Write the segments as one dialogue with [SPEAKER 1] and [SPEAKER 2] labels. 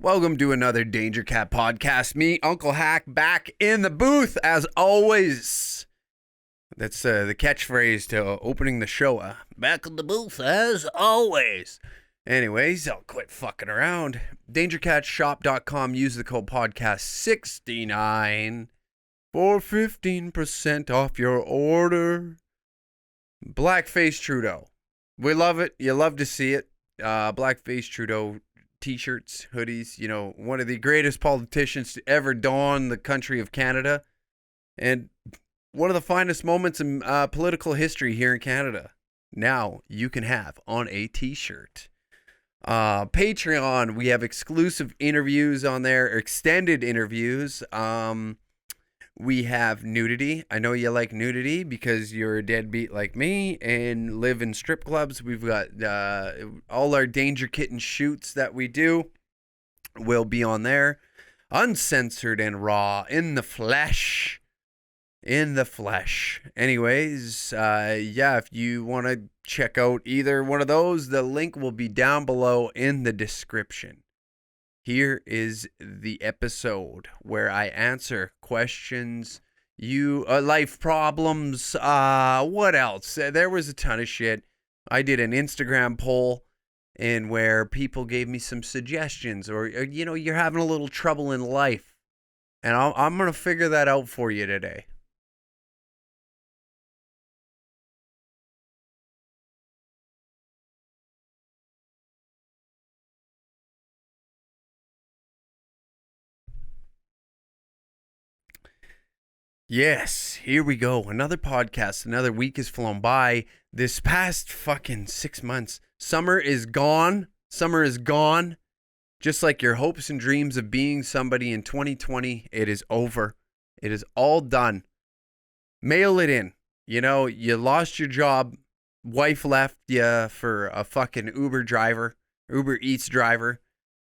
[SPEAKER 1] Welcome to another Danger Cat podcast. Me, Uncle Hack, back in the booth as always. That's the catchphrase to opening the show. Back in the booth as always. Anyways, I'll quit fucking around. DangerCatShop.com. Use the code podcast69 for 15% off your order. Blackface Trudeau. We love it. You love to see it. Blackface Trudeau t-shirts, hoodies, one of the greatest politicians to ever dawn the country of Canada, and one of the finest moments in political history here in Canada. Now you can have on a t-shirt. Patreon, we have exclusive interviews on there, extended interviews. We have nudity. I know you like nudity because you're a deadbeat like me and live in strip clubs. We've got all our Danger Kitten shoots that we do will be on there. Uncensored and raw, in the flesh. In the flesh. Anyways, if you want to check out either one of those, the link will be down below in the description. Here is the episode where I answer questions, life problems, what else? There was a ton of shit. I did an Instagram poll and where people gave me some suggestions or you're having a little trouble in life. And I'm going to figure that out for you today. Yes, here we go. Another podcast. Another week has flown by. This past fucking 6 months. Summer is gone. Summer is gone. Just like your hopes and dreams of being somebody in 2020, it is over. It is all done. Mail it in. You lost your job. Wife left you for a fucking Uber Eats driver.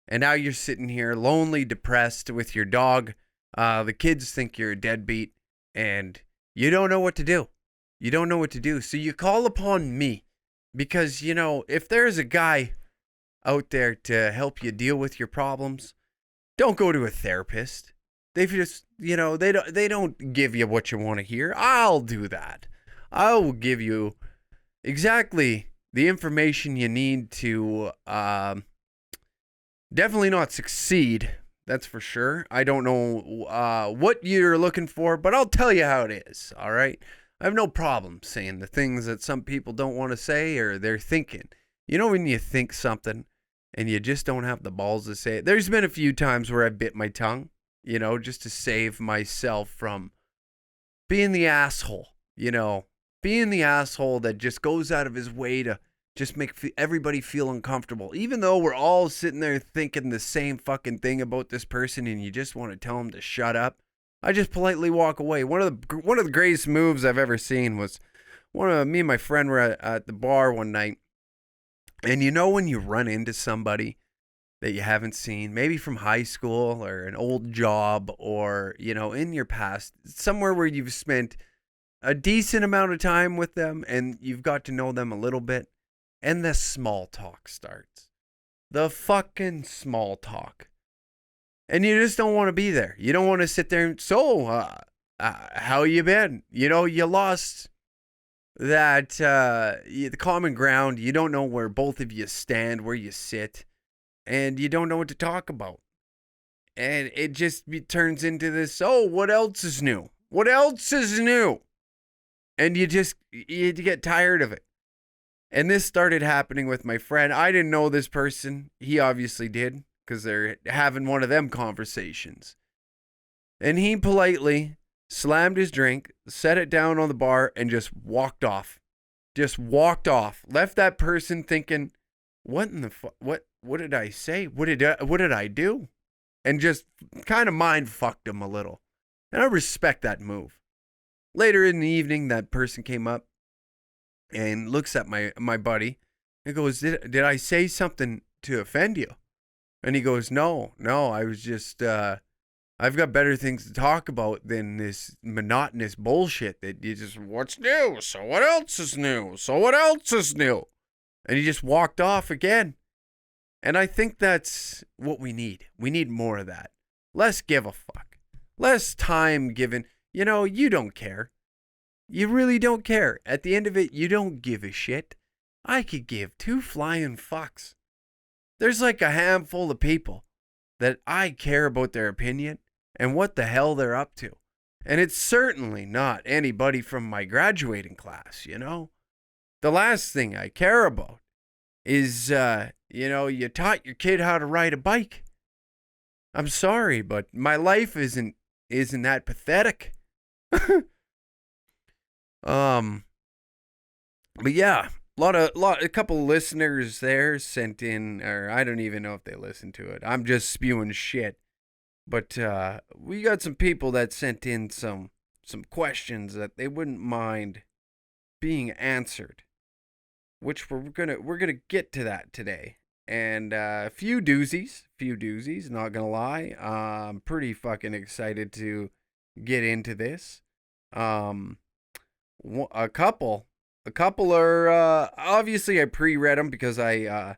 [SPEAKER 1] And now you're sitting here lonely, depressed with your dog. The kids think you're a deadbeat. And you don't know what to do. You don't know what to do. So you call upon me because, if there's a guy out there to help you deal with your problems, don't go to a therapist. They just, they don't give you what you want to hear. I'll do that. I will give you exactly the information you need to definitely not succeed. That's for sure. I don't know what you're looking for, but I'll tell you how it is, all right? I have no problem saying the things that some people don't want to say or they're thinking. When you think something and you just don't have the balls to say it. There's been a few times where I bit my tongue, just to save myself from being the asshole, being the asshole that just goes out of his way to just make everybody feel uncomfortable. Even though we're all sitting there thinking the same fucking thing about this person and you just want to tell them to shut up. I just politely walk away. One of the greatest moves I've ever seen was me and my friend were at the bar one night. And when you run into somebody that you haven't seen, maybe from high school or an old job or, in your past, somewhere where you've spent a decent amount of time with them and you've got to know them a little bit. And the small talk starts. The fucking small talk. And you just don't want to be there. You don't want to sit there and, how you been? You lost that, the common ground. You don't know where both of you stand, where you sit. And you don't know what to talk about. And it just turns into this, what else is new? What else is new? And you get tired of it. And this started happening with my friend. I didn't know this person. He obviously did because they're having one of them conversations. And he politely slammed his drink, set it down on the bar, and just walked off. Just walked off. Left that person thinking, what in the what did I say? What did I do? And just kind of mind fucked him a little. And I respect that move. Later in the evening, that person came up and looks at my buddy and goes, did I say something to offend you? And he goes, no, I was just, I've got better things to talk about than this monotonous bullshit that you just, what's new? So what else is new? So what else is new? And he just walked off again. And I think that's what we need. We need more of that. Less give a fuck. Less time given. You don't care. You really don't care. At the end of it, you don't give a shit. I could give two flying fucks. There's like a handful of people that I care about their opinion and what the hell they're up to. And it's certainly not anybody from my graduating class, The last thing I care about is, you taught your kid how to ride a bike. I'm sorry, but my life isn't that pathetic. But yeah, a couple of listeners there sent in, or I don't even know if they listened to it. I'm just spewing shit. But we got some people that sent in some questions that they wouldn't mind being answered, which we're gonna get to that today. And a few doozies, not gonna lie. I'm pretty fucking excited to get into this. A couple are obviously I pre-read them because I'm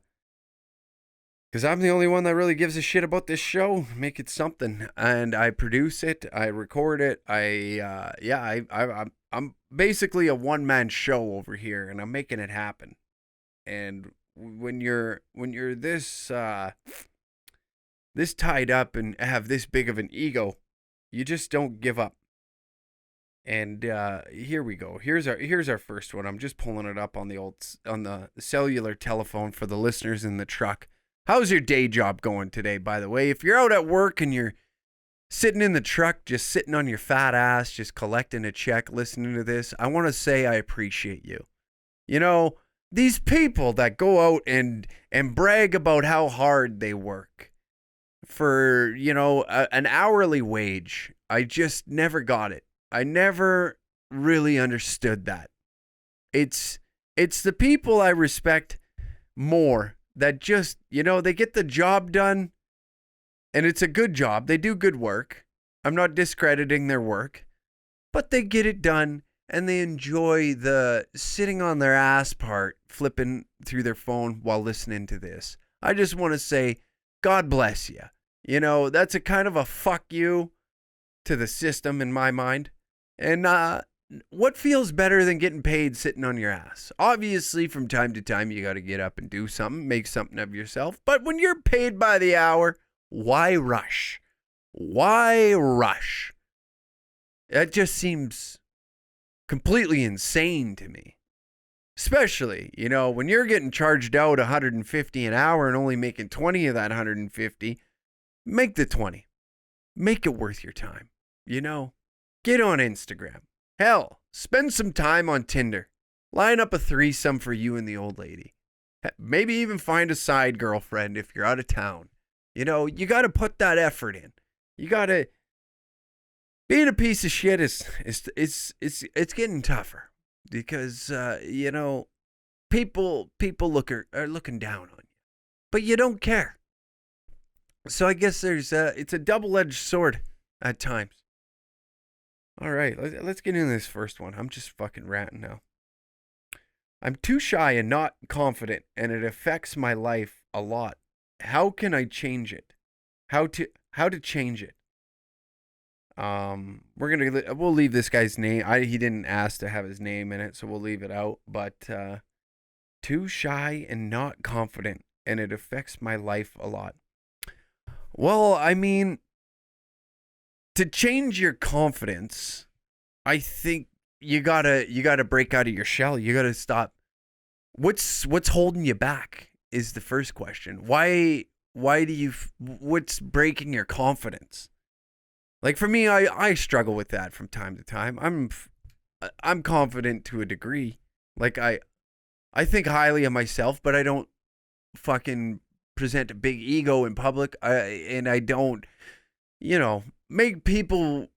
[SPEAKER 1] the only one that really gives a shit about this show. Make it something, and I produce it, I record it. I'm basically a one-man show over here, and I'm making it happen. And when you're this tied up and have this big of an ego, you just don't give up. And here we go. Here's our first one. I'm just pulling it up on the cellular telephone for the listeners in the truck. How's your day job going today, by the way? If you're out at work and you're sitting in the truck, just sitting on your fat ass, just collecting a check, listening to this, I want to say I appreciate you. These people that go out and brag about how hard they work for, an hourly wage. I just never got it. I never really understood that. It's the people I respect more that just, they get the job done, and it's a good job. They do good work. I'm not discrediting their work, but they get it done, and they enjoy the sitting on their ass part, flipping through their phone while listening to this. I just want to say, God bless you. That's a kind of a fuck you to the system in my mind. And what feels better than getting paid sitting on your ass? Obviously, from time to time, you got to get up and do something, make something of yourself. But when you're paid by the hour, why rush? Why rush? That just seems completely insane to me. Especially, when you're getting charged out $150 an hour and only making 20 of that 150, make the 20. Make it worth your time, Get on Instagram. Hell, spend some time on Tinder. Line up a threesome for you and the old lady. Maybe even find a side girlfriend if you're out of town. You got to put that effort in. You got to. Being a piece of shit it's getting tougher because people are looking down on you, but you don't care. So I guess it's a double-edged sword at times. All right, let's get into this first one. I'm just fucking ranting now. I'm too shy and not confident, and it affects my life a lot. How can I change it? How to change it? We'll leave this guy's name. He didn't ask to have his name in it, so we'll leave it out. But too shy and not confident, and it affects my life a lot. Well, I mean, to change your confidence, I think you gotta break out of your shell. You gotta stop. What's holding you back is the first question. Why what's breaking your confidence? Like for me, I struggle with that from time to time. I'm confident to a degree. Like I think highly of myself, but I don't fucking present a big ego in public. I don't, make people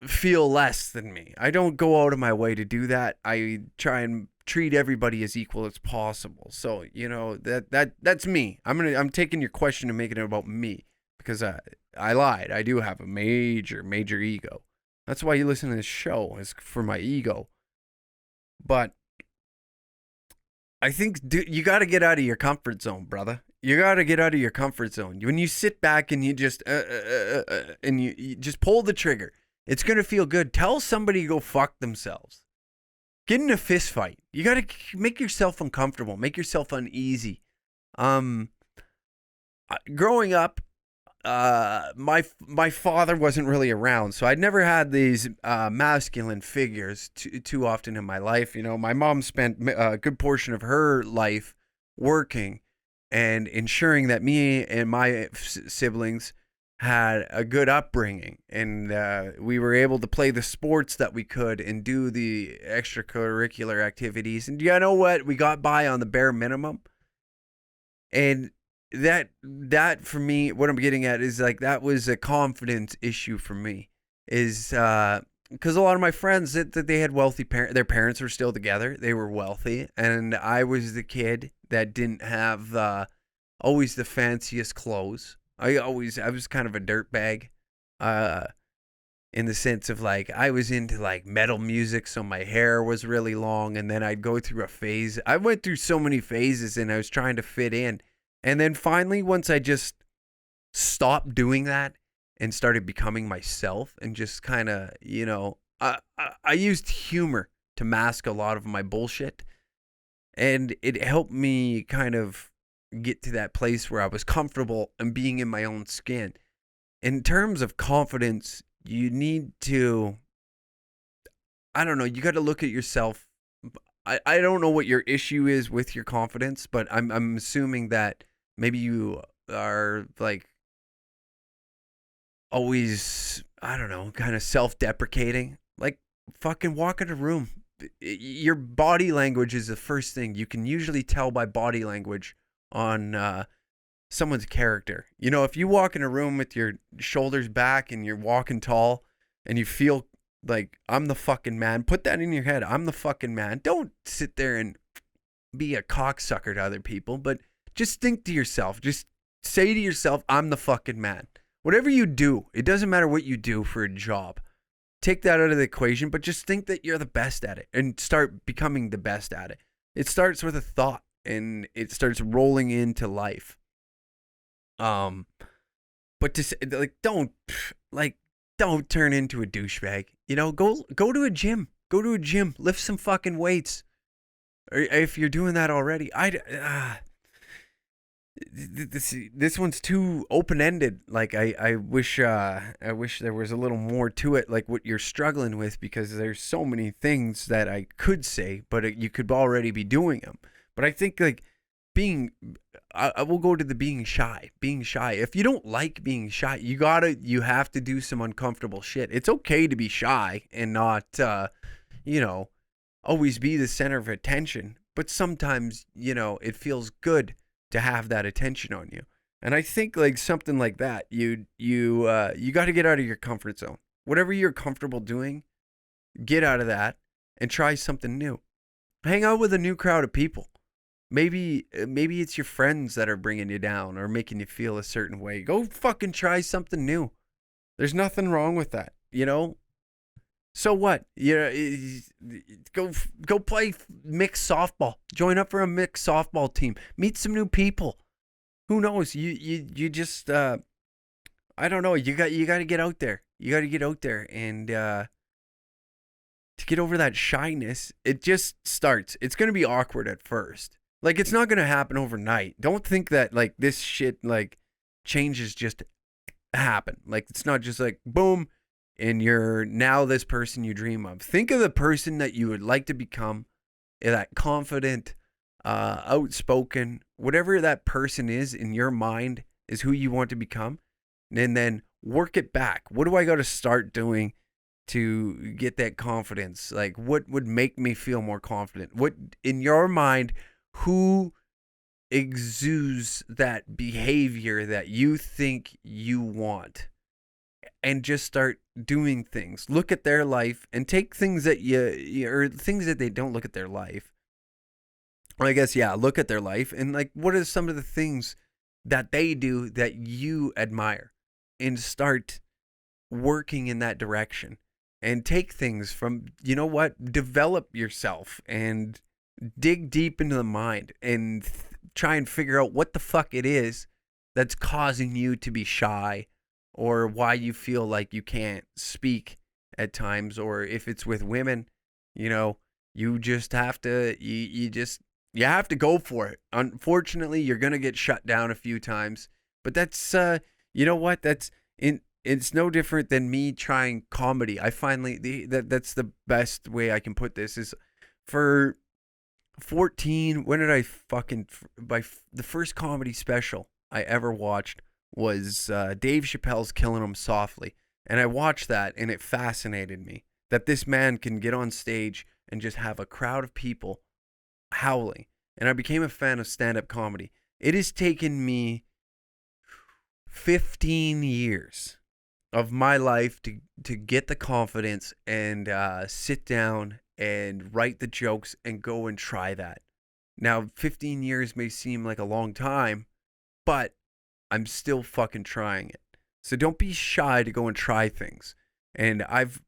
[SPEAKER 1] feel less than me. I don't go out of my way to do that. I try and treat everybody as equal as possible. So, that's me. I'm taking your question and making it about me because I lied. I do have a major, major ego. That's why you listen to this show, is for my ego. But I think you got to get out of your comfort zone, brother. You got to get out of your comfort zone. When you sit back and you just and you just pull the trigger, it's going to feel good. Tell somebody to go fuck themselves. Get in a fist fight. You got to make yourself uncomfortable, make yourself uneasy. Growing up, my father wasn't really around, so I'd never had these masculine figures too often in my life. You know, my mom spent a good portion of her life working and ensuring that me and my siblings had a good upbringing, and we were able to play the sports that we could and do the extracurricular activities. And you know what? We got by on the bare minimum. And that for me, what I'm getting at is like that was a confidence issue for me, is because a lot of my friends that they had wealthy parents, their parents were still together, they were wealthy, and I was the kid that didn't have always the fanciest clothes. I was kind of a dirtbag, in the sense of like I was into like metal music, so my hair was really long, and then I'd go through a phase. I went through so many phases, and I was trying to fit in. And then finally, once I just stopped doing that and started becoming myself and just kind of, you know, I used humor to mask a lot of my bullshit. And it helped me kind of get to that place where I was comfortable and being in my own skin. In terms of confidence, you need to, I don't know, you got to look at yourself. I don't know what your issue is with your confidence, but I'm assuming that maybe you are like always, I don't know, kind of self-deprecating. Like fucking walk in a room. Your body language is the first thing. You can usually tell by body language on someone's character. You know, if you walk in a room with your shoulders back and you're walking tall and you feel like I'm the fucking man, put that in your head. I'm the fucking man. Don't sit there and be a cocksucker to other people, but just think to yourself. Just say to yourself, I'm the fucking man. Whatever you do, it doesn't matter what you do for a job. Take that out of the equation, but just think that you're the best at it and start becoming the best at it. It starts with a thought and it starts rolling into life. But to say, like, don't turn into a douchebag. You know, go to a gym. Go to a gym. Lift some fucking weights. Or if you're doing that already, this one's too open-ended. Like I wish there was a little more to it, like what you're struggling with, because there's so many things that I could say, but you could already be doing them. But I think like I will go to the being shy. Being shy. If you don't like being shy, you have to do some uncomfortable shit. It's okay to be shy and not, always be the center of attention. But sometimes, it feels good to have that attention on you. And I think like something like that, you got to get out of your comfort zone. Whatever you're comfortable doing, get out of that and try something new. Hang out with a new crowd of people. Maybe it's your friends that are bringing you down or making you feel a certain way. Go fucking try something new. There's nothing wrong with that, So what? Go play mixed softball. Join up for a mixed softball team. Meet some new people. Who knows? You just I don't know. You got to get out there. You got to get out there and to get over that shyness. It just starts. It's going to be awkward at first. Like it's not going to happen overnight. Don't think that like this shit like changes just happen. Like it's not just like boom and you're now this person you dream of. Think of the person that you would like to become, that confident, outspoken, whatever that person is in your mind is who you want to become. And then work it back. What do I got to start doing to get that confidence? Like what would make me feel more confident? What in your mind, who exudes that behavior that you think you want? And just start doing things. Look at their life and take things that or things that they don't look at their life. Well, I guess, yeah, look at their life and like, what are some of the things that they do that you admire, and start working in that direction and take things from, develop yourself and dig deep into the mind and try and figure out what the fuck it is that's causing you to be shy, or why you feel like you can't speak at times, or if it's with women, you know, you just have to you have to go for it. Unfortunately, you're going to get shut down a few times, but that's you know what? It's no different than me trying comedy. I finally that's the best way I can put this is for 14, when did I fucking the first comedy special I ever watched was Dave Chappelle's Killing 'Em Softly. And I watched that and it fascinated me that this man can get on stage and just have a crowd of people howling. And I became a fan of stand-up comedy. It has taken me 15 years of my life to get the confidence and sit down and write the jokes and go and try that. Now, 15 years may seem like a long time, but I'm still fucking trying it. So don't be shy to go and try things. And I've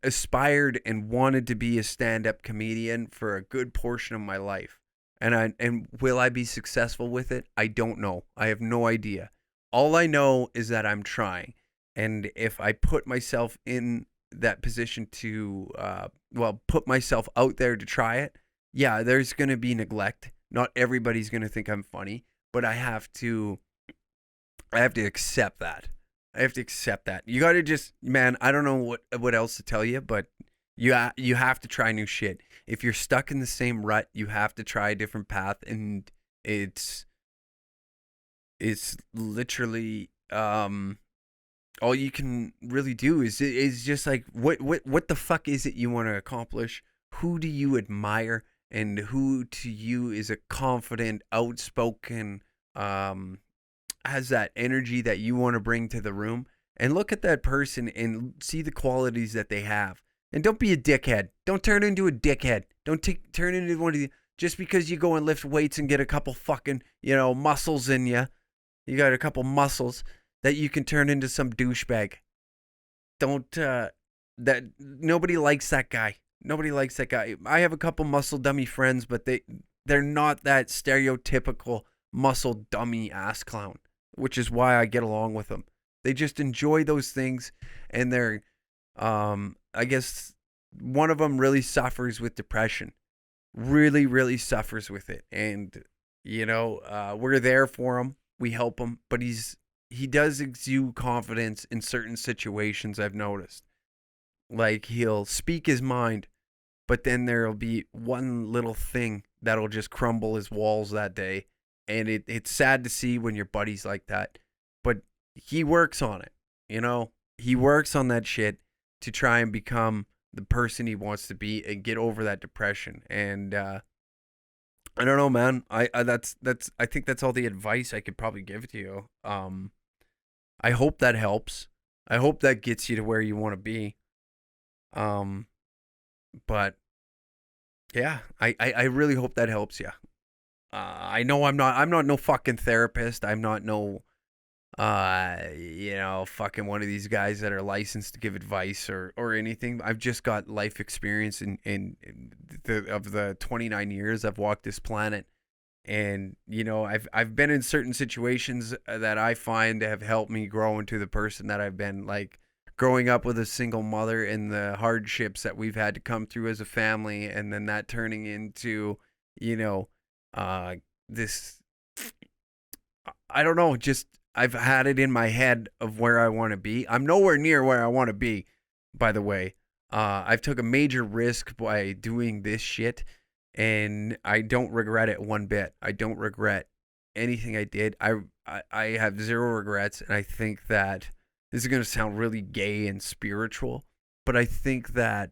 [SPEAKER 1] aspired and wanted to be a stand-up comedian for a good portion of my life. And will I be successful with it? I don't know. I have no idea. All I know is that I'm trying. And if I put myself in that position to put myself out there to try it, yeah, there's going to be neglect. Not everybody's going to think I'm funny, but I have to accept that. I have to accept that. You got to just, man, I don't know what else to tell you, but you have to try new shit. If you're stuck in the same rut, you have to try a different path, and it's literally all you can really do is just like what the fuck is it you want to accomplish? Who do you admire, and who to you is a confident, outspoken, has that energy that you want to bring to the room? And look at that person and see the qualities that they have. And don't be a dickhead. Don't turn into a dickhead. Don't turn into one of the, just because you go and lift weights and get a couple fucking, muscles in you. You got a couple muscles that you can turn into some douchebag. Don't, that, nobody likes that guy. Nobody likes that guy. I have a couple muscle dummy friends, but they're not that stereotypical muscle dummy ass clown, which is why I get along with them. They just enjoy those things, and they're, I guess one of them really suffers with depression. Really, really suffers with it. And, we're there for him. We help him, but he does exude confidence in certain situations, I've noticed. Like, he'll speak his mind, but then there'll be one little thing that'll just crumble his walls that day. And it's sad to see when your buddy's like that. But he works on it, He works on that shit to try and become the person he wants to be and get over that depression. And I don't know, man. I think that's all the advice I could probably give to you. I hope that helps. I hope that gets you to where you want to be. But yeah, I really hope that helps you. I know I'm not no fucking therapist. I'm not no fucking one of these guys that are licensed to give advice or anything. I've just got life experience in the 29 years I've walked this planet. And, I've been in certain situations that I find have helped me grow into the person that I've been, like growing up with a single mother and the hardships that we've had to come through as a family. And then that turning into, this, I don't know, just, I've had it in my head of where I want to be. I'm nowhere near where I want to be, by the way. I've took a major risk by doing this shit, and I don't regret it one bit. I don't regret anything I did. I have zero regrets, and I think that this is going to sound really gay and spiritual, but I think that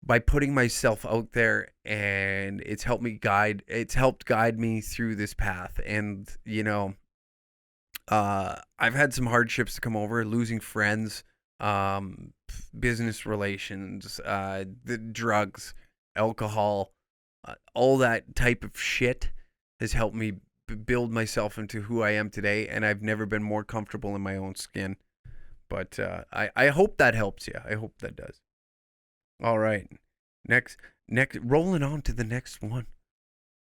[SPEAKER 1] by putting myself out there, and it's helped guide me through this path. And, I've had some hardships to come over, losing friends, business relations, the drugs, alcohol, all that type of shit has helped me build myself into who I am today. And I've never been more comfortable in my own skin. But I hope that helps you. I hope that does. All right. Next, rolling on to the next one.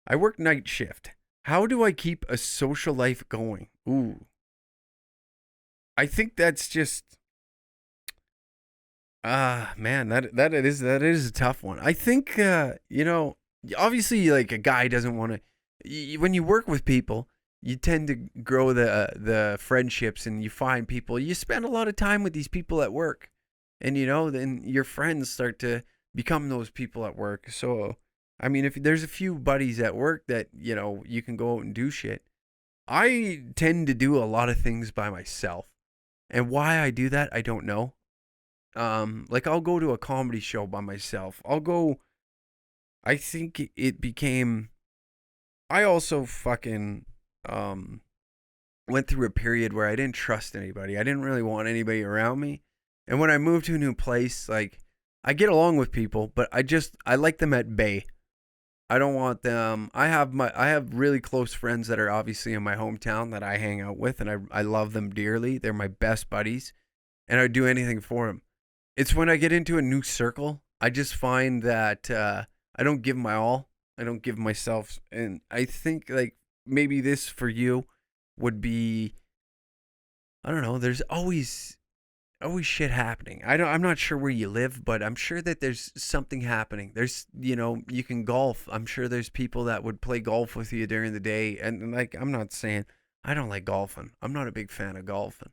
[SPEAKER 1] I work night shift. How do I keep a social life going? Ooh, I think that's just man, that is a tough one. I think obviously like a guy doesn't want to when you work with people, you tend to grow the friendships and you find people. You spend a lot of time with these people at work. And then your friends start to become those people at work. So, I mean, if there's a few buddies at work that, you can go out and do shit. I tend to do a lot of things by myself. And why I do that, I don't know. Like I'll go to a comedy show by myself. I think it became I also fucking um went through a period where I didn't trust anybody. I didn't really want anybody around me. And when I moved to a new place, like I get along with people, but I like them at bay. I don't want them. I have really close friends that are obviously in my hometown that I hang out with, and I love them dearly. They're my best buddies, and I'd do anything for them. It's when I get into a new circle, I just find that I don't give my all. I don't give myself, and I think like maybe this for you would be, I don't know. There's always shit happening. I'm not sure where you live, but I'm sure that there's something happening. There's you can golf. I'm sure there's people that would play golf with you during the day, and like I'm not saying I don't like golfing. I'm not a big fan of golfing,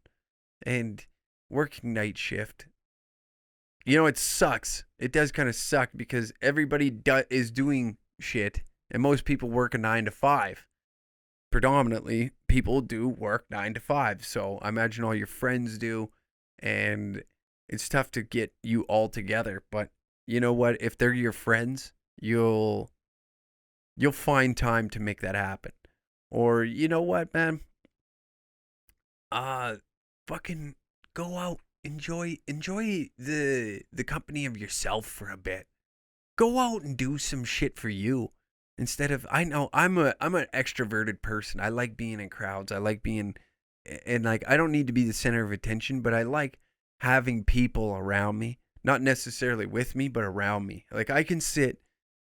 [SPEAKER 1] and working night shift. It sucks. It does kind of suck because everybody is doing shit, and most people work a 9 to 5. Predominantly, people do work 9 to 5. So I imagine all your friends do, and it's tough to get you all together. But you know what? If they're your friends, you'll find time to make that happen. Or you know what, man? Uh, fucking go out, enjoy the company of yourself for a bit. Go out and do some shit for you instead of I know I'm an extroverted person. I like being in crowds. I like being and like I don't need to be the center of attention, but I like having people around me, not necessarily with me, but around me. Like I can sit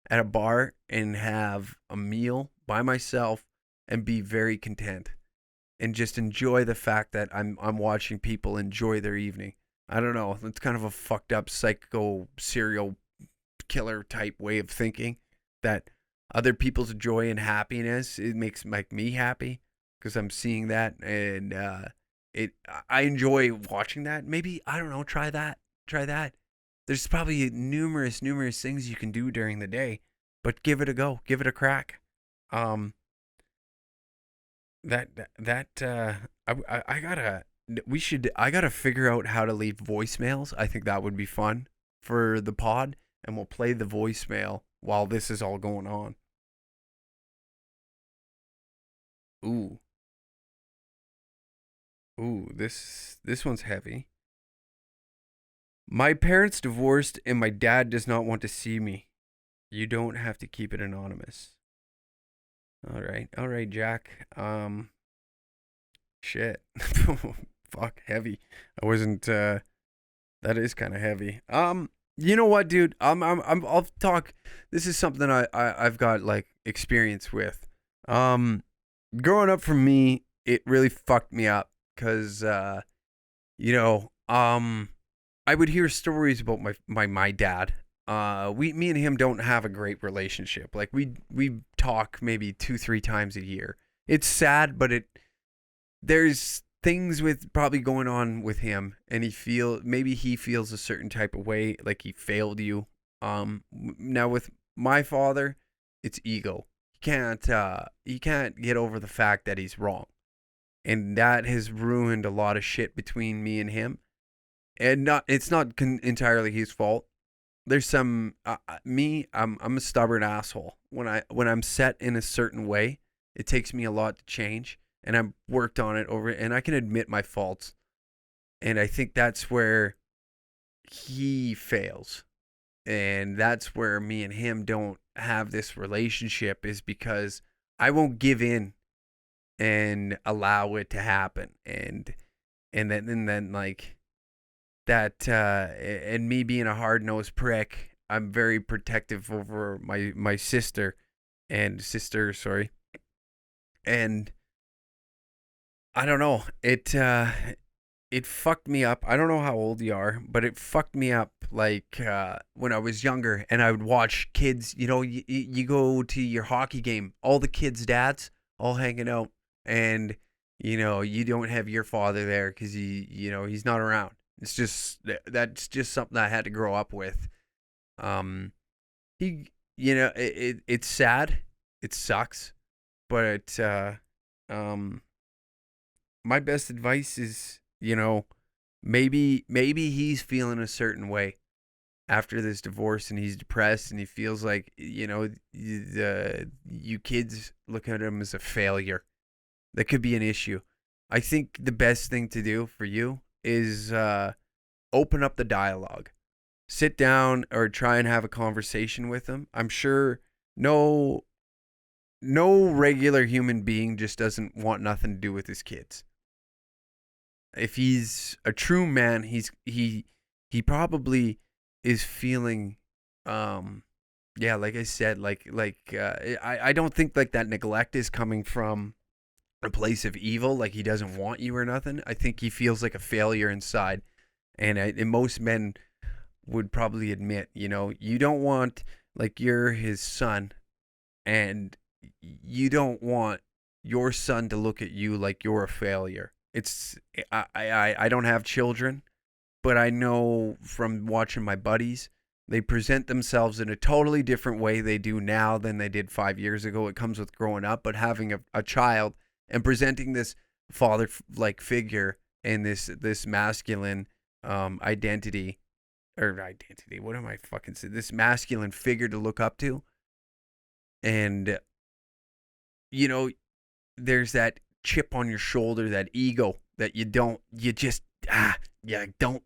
[SPEAKER 1] at a bar and have a meal by myself and be very content and just enjoy the fact that I'm watching people enjoy their evening. I don't know. It's kind of a fucked up psycho serial killer type way of thinking that other people's joy and happiness it makes like me happy because I'm seeing that and it I enjoy watching that. Maybe I don't know. Try that. Try that. There's probably numerous things you can do during the day, but give it a go. Give it a crack. Um, I gotta I gotta figure out how to leave voicemails. I think that would be fun for the pod, and we'll play the voicemail while this is all going on. Ooh, this one's heavy. My parents divorced, and my dad does not want to see me. You don't have to keep it anonymous. All right, Jack. Shit. Fuck, heavy. I wasn't. That is kind of heavy. You know what, dude? I'll talk. This is something I've got like experience with. Um, Growing up for me, it really fucked me up because you know, I would hear stories about my dad. Me and him don't have a great relationship. Like we talk maybe 2-3 times a year. It's sad, but there's things with probably going on with him, and maybe he feels a certain type of way, like he failed you. Now with my father, it's ego. He can't get over the fact that he's wrong, and that has ruined a lot of shit between me and him. And it's not entirely his fault. There's some me. I'm a stubborn asshole. When I'm set in a certain way, it takes me a lot to change, and I've worked on it over. And I can admit my faults, and I think that's where he fails, and that's where me and him don't have this relationship is because I won't give in and allow it to happen, and then like that and me being a hard-nosed prick, I'm very protective over my sister and sister, sorry. And I don't know. It fucked me up. I don't know how old you are, but it fucked me up like when I was younger and I would watch kids, you go to your hockey game, all the kids' dads all hanging out, and you don't have your father there cuz he's not around. It's just that's just something I had to grow up with. Um he it's sad. It sucks, but um my best advice is, maybe he's feeling a certain way after this divorce and he's depressed and he feels like, you kids look at him as a failure. That could be an issue. I think the best thing to do for you is open up the dialogue. Sit down or try and have a conversation with him. I'm sure no regular human being just doesn't want nothing to do with his kids. If he's a true man, he probably is feeling yeah, like I said, I don't think like that neglect is coming from a place of evil, like he doesn't want you or nothing. I think he feels like a failure inside. And most men would probably admit, you don't want, like, you're his son, and you don't want your son to look at you like you're a failure. It's I don't have children, but I know from watching my buddies, they present themselves in a totally different way they do now than they did 5 years ago. It comes with growing up, but having a child and presenting this father like figure and this masculine identity, what am I fucking saying, this masculine figure to look up to. And there's that chip on your shoulder, that ego that you don't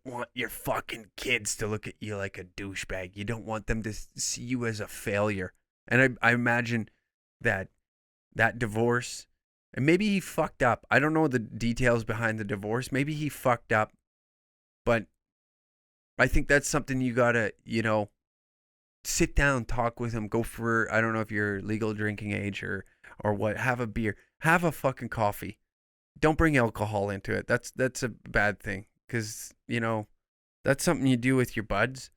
[SPEAKER 1] want your fucking kids to look at you like a douchebag. You don't want them to see you as a failure. And I imagine that divorce, and maybe he fucked up. I don't know the details behind the divorce. Maybe he fucked up, but I think that's something you gotta, sit down, talk with him, go for, I don't know if you're legal drinking age or what, have a beer, have a fucking coffee. Don't bring alcohol into it. That's a bad thing, because, that's something you do with your buds.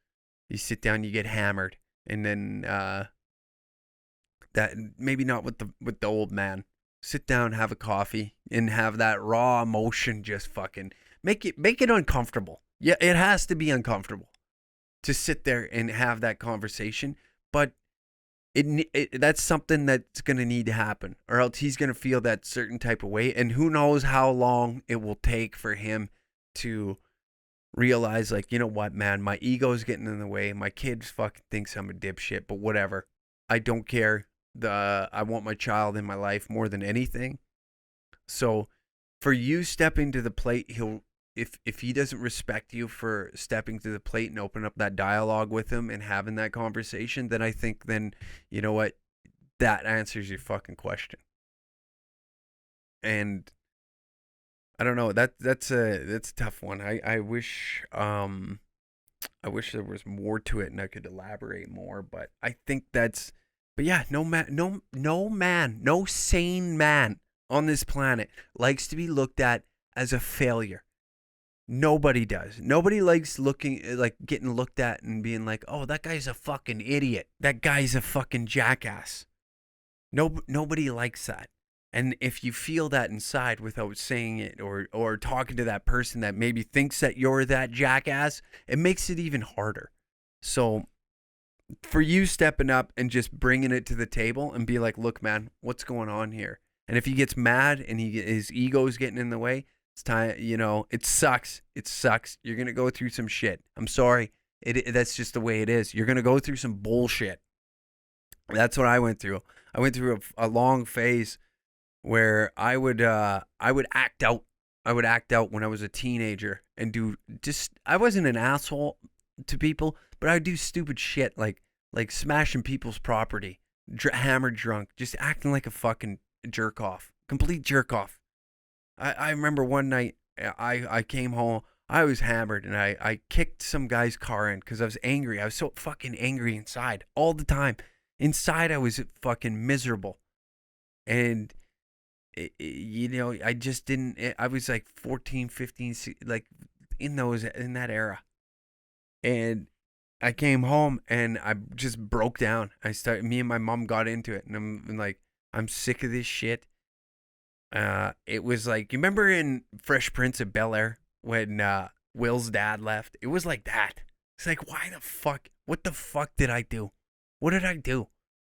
[SPEAKER 1] You sit down, you get hammered, and then that maybe not with the old man. Sit down, have a coffee, and have that raw emotion just fucking make it uncomfortable. Yeah, it has to be uncomfortable to sit there and have that conversation, but that's something that's going to need to happen, or else he's going to feel that certain type of way, and who knows how long it will take for him to realize, like, you know what, man, my ego's getting in the way. My kid fucking thinks I'm a dipshit, but whatever. I don't care. I want my child in my life more than anything. So for you stepping to the plate, if he doesn't respect you for stepping to the plate and open up that dialogue with him and having that conversation, then I think you know what, that answers your fucking question. And I don't know, that's a tough one. I wish there was more to it and I could elaborate more, but I think but yeah, no sane man on this planet likes to be looked at as a failure. Nobody does. Nobody likes getting looked at and being like, "Oh, that guy's a fucking idiot. That guy's a fucking jackass." Nobody likes that. And if you feel that inside without saying it or talking to that person that maybe thinks that you're that jackass, it makes it even harder. So for you stepping up and just bringing it to the table and be like, "Look, man, what's going on here?" And if he gets mad and his ego's getting in the way, it's time, it sucks. It sucks. You're going to go through some shit. I'm sorry. That's just the way it is. You're going to go through some bullshit. That's what I went through. I went through a long phase where I would act out. I would act out when I was a teenager and I wasn't an asshole to people, but I'd do stupid shit like smashing people's property, hammered drunk, just acting like a fucking jerk off, complete jerk off. I remember one night I came home, I was hammered, and I kicked some guy's car in because I was angry. I was so fucking angry inside all the time. Inside I was fucking miserable. And I just didn't. I was like 14, 15, like in that era, and I came home and I just broke down. Me and my mom got into it, and I'm like, I'm sick of this shit. It was like, you remember in Fresh Prince of Bel-Air when Will's dad left? It was like that. It's like, why the fuck? What the fuck did I do? What did I do?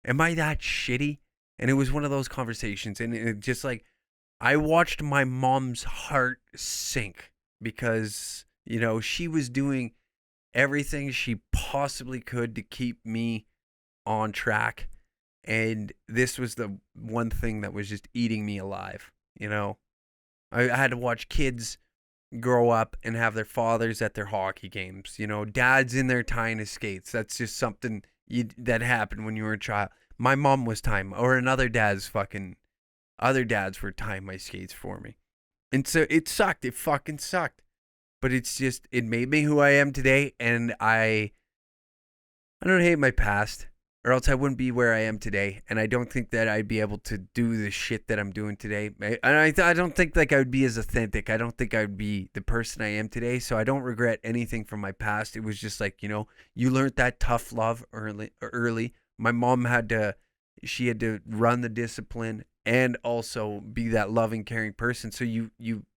[SPEAKER 1] Am I that shitty? And it was one of those conversations, and it just like, I watched my mom's heart sink because, she was doing everything she possibly could to keep me on track. And this was the one thing that was just eating me alive. I had to watch kids grow up and have their fathers at their hockey games. Dads in their tying skates. That's just something that happened when you were a child. My mom was tying, or other dads were tying my skates for me. And so it sucked. It fucking sucked. But it made me who I am today. And I don't hate my past, or else I wouldn't be where I am today. And I don't think that I'd be able to do the shit that I'm doing today. And I don't think like I would be as authentic. I don't think I would be the person I am today. So I don't regret anything from my past. It was just like, you learned that tough love early. My mom had to run the discipline and also be that loving, caring person. So you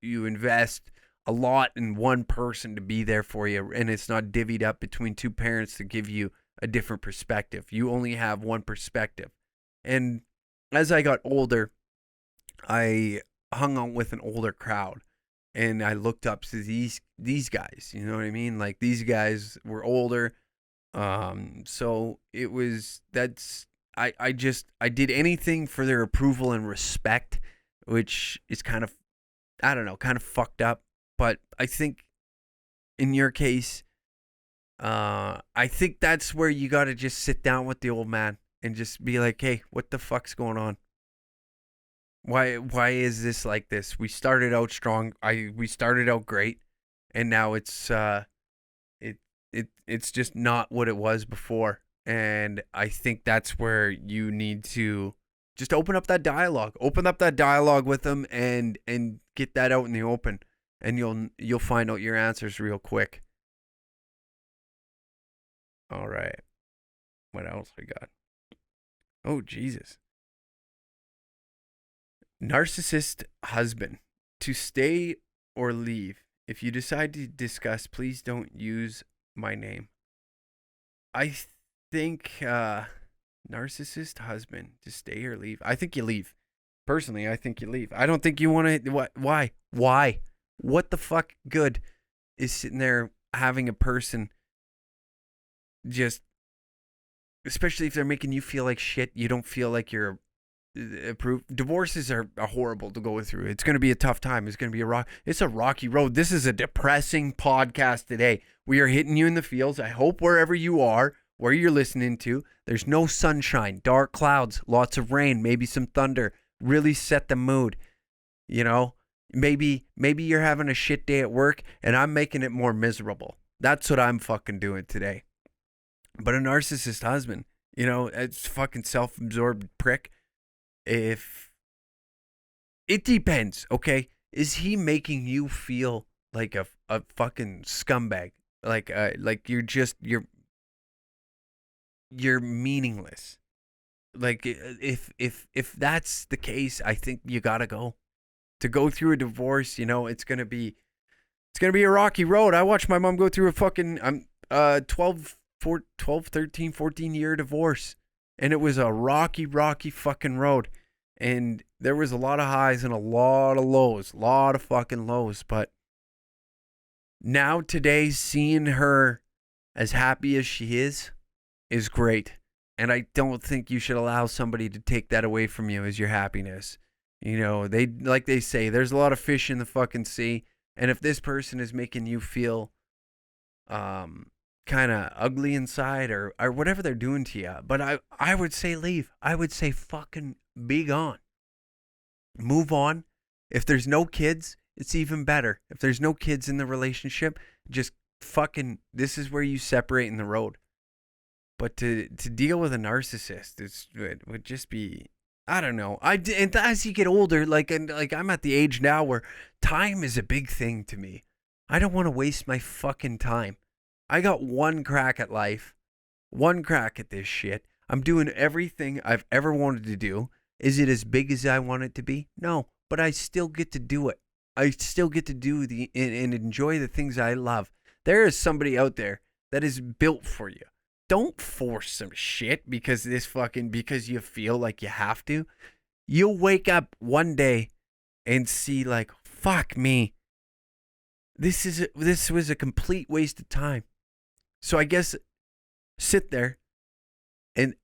[SPEAKER 1] invest a lot in one person to be there for you, and it's not divvied up between two parents to give you a different perspective. You only have one perspective. And as I got older, I hung out with an older crowd, and I looked up to these guys. You know what I mean? Like, these guys were older. So it was I did anything for their approval and respect, which is kind of, I don't know, kind of fucked up. But I think in your case, I think that's where you got to just sit down with the old man and just be like, hey, what the fuck's going on? Why is this like this? We started out strong. We started out great, and now it's just not what it was before. And I think that's where you need to just open up that dialogue. Open up that dialogue with them and get that out in the open, and you'll find out your answers real quick. All right. What else we got? Oh, Jesus. Narcissist husband. To stay or leave. If you decide to discuss, please don't use my name. I think narcissist husband. To stay or leave. I think you leave. Personally, I think you leave. I don't think you want to. What? Why? What the fuck good is sitting there having a person just, especially if they're making you feel like shit, you don't feel like you're approved. Divorces are horrible to go through. It's going to be a tough time. It's going to be it's a rocky road. This is a depressing podcast today. We are hitting you in the feels. I hope wherever you are, where you're listening to, there's no sunshine, dark clouds, lots of rain, maybe some thunder. Really set the mood. Maybe you're having a shit day at work and I'm making it more miserable. That's what I'm fucking doing today. But a narcissist husband, it's fucking self-absorbed prick. If it depends, okay? Is he making you feel like a fucking scumbag? Like you're meaningless. Like, if that's the case, I think you gotta go. To go through a divorce, it's gonna be a rocky road. I watched my mom go through a fucking 13, 14 year divorce, and it was a rocky fucking road, and there was a lot of highs and a lot of lows, a lot of fucking lows. But now today, seeing her as happy as she is great. And I don't think you should allow somebody to take that away from you as your happiness. They say, there's a lot of fish in the fucking sea. And if this person is making you feel kind of ugly inside or whatever they're doing to you, but I would say leave. I would say fucking be gone. Move on. If there's no kids, it's even better. If there's no kids in the relationship, just fucking, this is where you separate in the road. But to deal with a narcissist, it would just be I don't know. And as you get older, like I'm at the age now where time is a big thing to me. I don't want to waste my fucking time. I got one crack at life, one crack at this shit. I'm doing everything I've ever wanted to do. Is it as big as I want it to be? No, but I still get to do it. I still get to do and enjoy the things I love. There is somebody out there that is built for you. Don't force some shit because you feel like you have to. You'll wake up one day and see like, fuck me. This was a complete waste of time. So I guess sit there and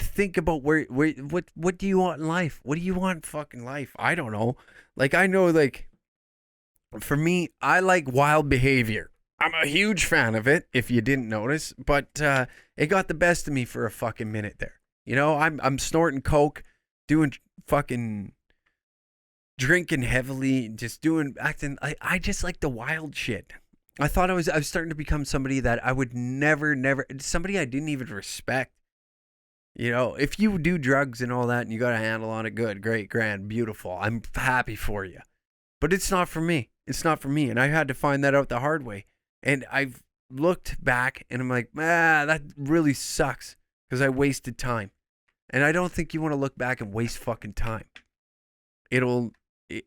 [SPEAKER 1] think about what do you want in life? What do you want in fucking life? I don't know. Like I know like for me, I like wild behavior. I'm a huge fan of it, if you didn't notice, but it got the best of me for a fucking minute there. You know, I'm snorting coke, doing fucking drinking heavily, just acting. I just like the wild shit. I thought I was starting to become somebody that I would never, somebody I didn't even respect. You know, if you do drugs and all that and you got a handle on it, good, great, grand, beautiful. I'm happy for you. But it's not for me. It's not for me. And I had to find that out the hard way. And I've looked back and I'm like, that really sucks because I wasted time. And I don't think you want to look back and waste fucking time.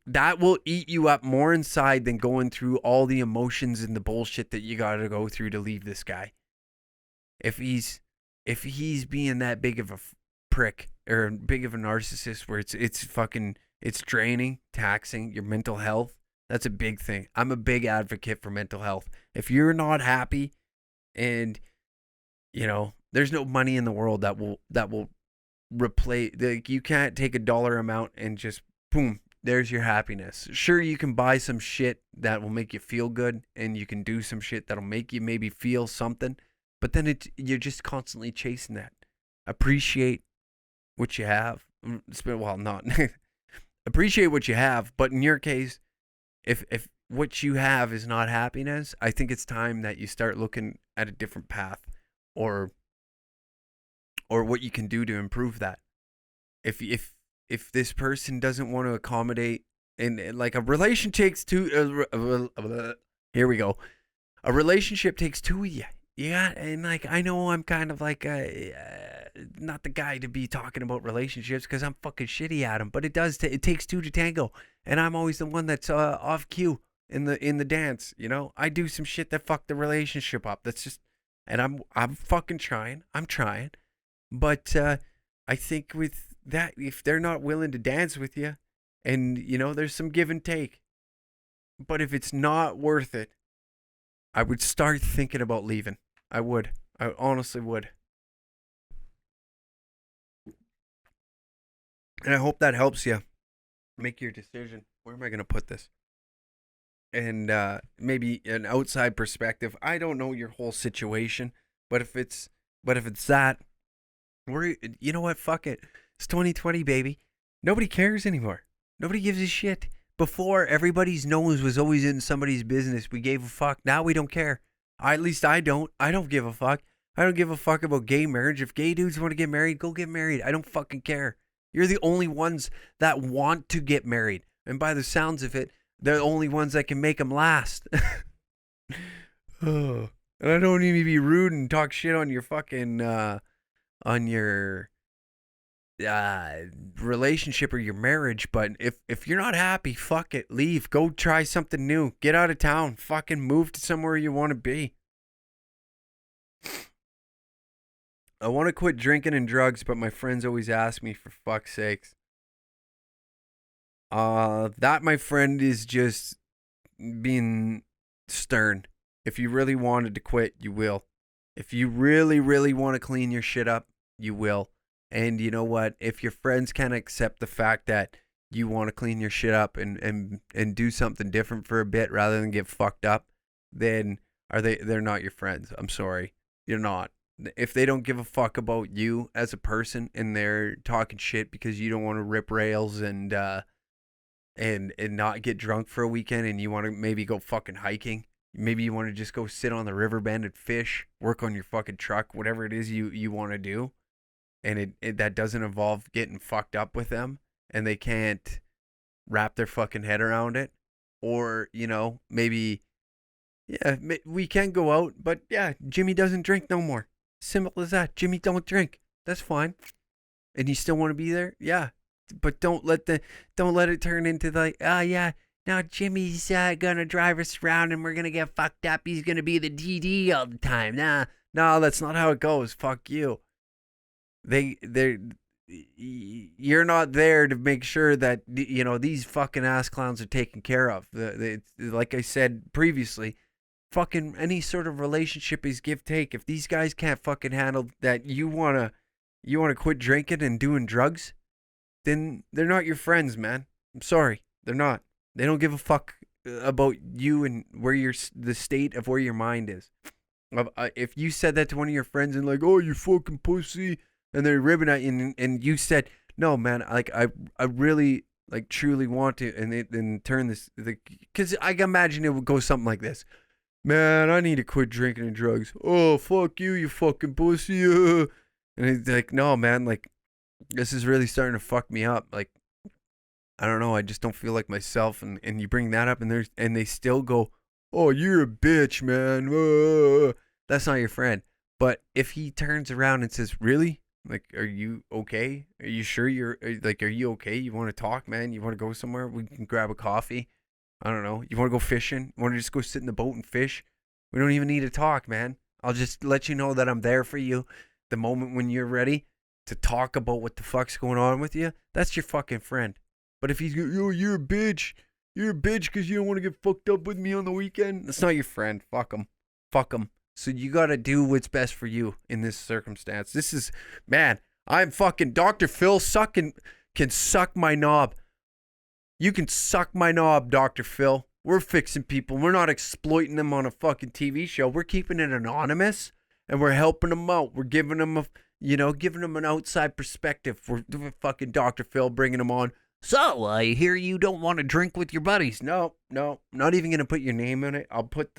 [SPEAKER 1] That will eat you up more inside than going through all the emotions and the bullshit that you got to go through to leave this guy. If he's being that big of a prick or big of a narcissist where it's draining, taxing your mental health. That's a big thing. I'm a big advocate for mental health. If you're not happy and, you know, there's no money in the world that will replace, like, you can't take a dollar amount and just, boom, there's your happiness. Sure, you can buy some shit that will make you feel good and you can do some shit that'll make you maybe feel something, but then you're just constantly chasing that. Appreciate what you have. Well, not appreciate what you have, but in your case, if what you have is not happiness, I think it's time that you start looking at a different path or what you can do to improve that. If this person doesn't want to accommodate and like a relationship takes two here we go. A relationship takes two of you. Yeah, and like I know I'm kind of like not the guy to be talking about relationships because I'm fucking shitty at them, but it takes two to tango, and I'm always the one that's off cue in the dance. You know, I do some shit that fuck the relationship up. That's just, and I'm fucking trying. I'm trying, but I think with that, if they're not willing to dance with you, and you know, there's some give and take, but if it's not worth it, I would start thinking about leaving. I would. I honestly would. And I hope that helps you make your decision. Where am I going to put this? And maybe an outside perspective. I don't know your whole situation, but if it's that, you know what? Fuck it. It's 2020, baby. Nobody cares anymore. Nobody gives a shit. Before, everybody's nose was always in somebody's business. We gave a fuck. Now we don't care. At least I don't. I don't give a fuck. I don't give a fuck about gay marriage. If gay dudes want to get married, go get married. I don't fucking care. You're the only ones that want to get married. And by the sounds of it, they're the only ones that can make them last. Oh. And I don't need to be rude and talk shit on your fucking, on your relationship or your marriage, but if you're not happy, fuck it, leave, go try something new, get out of town, fucking move to somewhere you want to be. I want to quit drinking and drugs, but my friends always ask me, for fuck's sakes. That, my friend, is just being stern. If you really wanted to quit, you will. If you really, really want to clean your shit up, you will. And you know what? If your friends can't accept the fact that you want to clean your shit up and do something different for a bit rather than get fucked up, then they're not your friends. I'm sorry. You're not. If they don't give a fuck about you as a person and they're talking shit because you don't want to rip rails and not get drunk for a weekend and you want to maybe go fucking hiking, maybe you want to just go sit on the riverbend and fish, work on your fucking truck, whatever it is you want to do. and that doesn't involve getting fucked up with them, and they can't wrap their fucking head around it, or maybe we can go out, but yeah, Jimmy doesn't drink no more. Simple as that. Jimmy don't drink. That's fine. And you still want to be there? Yeah. But don't let it turn into yeah, now Jimmy's gonna drive us around and we're gonna get fucked up. He's gonna be the DD all the time. No, that's not how it goes. Fuck you. You're not there to make sure that these fucking ass clowns are taken care of. Like I said previously, fucking any sort of relationship is give take. If these guys can't fucking handle that, you wanna quit drinking and doing drugs, then they're not your friends, man. I'm sorry, they're not. They don't give a fuck about you and the state of where your mind is. If you said that to one of your friends and like, oh, you fucking pussy, and they're ribbing at you, and you said, no, man, like I really like truly want to, and then turn this, because I can imagine it would go something like this. Man, I need to quit drinking and drugs. Oh, fuck you, you fucking pussy. And he's like, no, man, like, this is really starting to fuck me up. Like, I don't know, I just don't feel like myself. And you bring that up, and they still go, oh, you're a bitch, man. That's not your friend. But if he turns around and says, really? Like, are you okay? Are you sure are you okay? You want to talk, man? You want to go somewhere? We can grab a coffee. I don't know. You want to go fishing? You want to just go sit in the boat and fish? We don't even need to talk, man. I'll just let you know that I'm there for you the moment when you're ready to talk about what the fuck's going on with you. That's your fucking friend. But if he's, yo, you're a bitch. You're a bitch because you don't want to get fucked up with me on the weekend. That's not your friend. Fuck him. Fuck him. So you got to do what's best for you in this circumstance. This is, man, I'm fucking Dr. Phil can suck my knob. You can suck my knob, Dr. Phil. We're fixing people. We're not exploiting them on a fucking TV show. We're keeping it anonymous, and we're helping them out. We're giving them giving them an outside perspective. We're fucking Dr. Phil bringing them on. So, I hear you don't want to drink with your buddies. No, I'm not even going to put your name in it. I'll put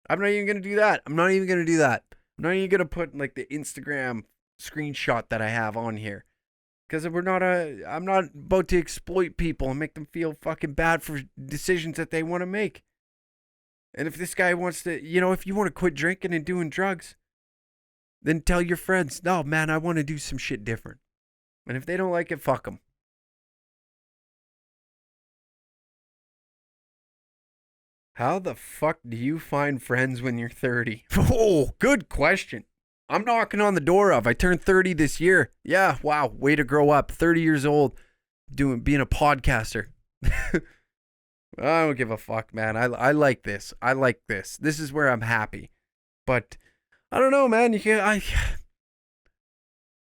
[SPEAKER 1] I'm not even going to do that. I'm not even going to put like the Instagram screenshot that I have on here. Because I'm not about to exploit people and make them feel fucking bad for decisions that they want to make. And if this guy wants to, if you want to quit drinking and doing drugs, then tell your friends, no, man, I want to do some shit different. And if they don't like it, fuck them. How the fuck do you find friends when you're 30? Oh, good question. I'm knocking on the door of. I turned 30 this year. Yeah, wow, way to grow up. 30 years old, being a podcaster. I don't give a fuck, man. I like this. I like this. This is where I'm happy. But I don't know, man.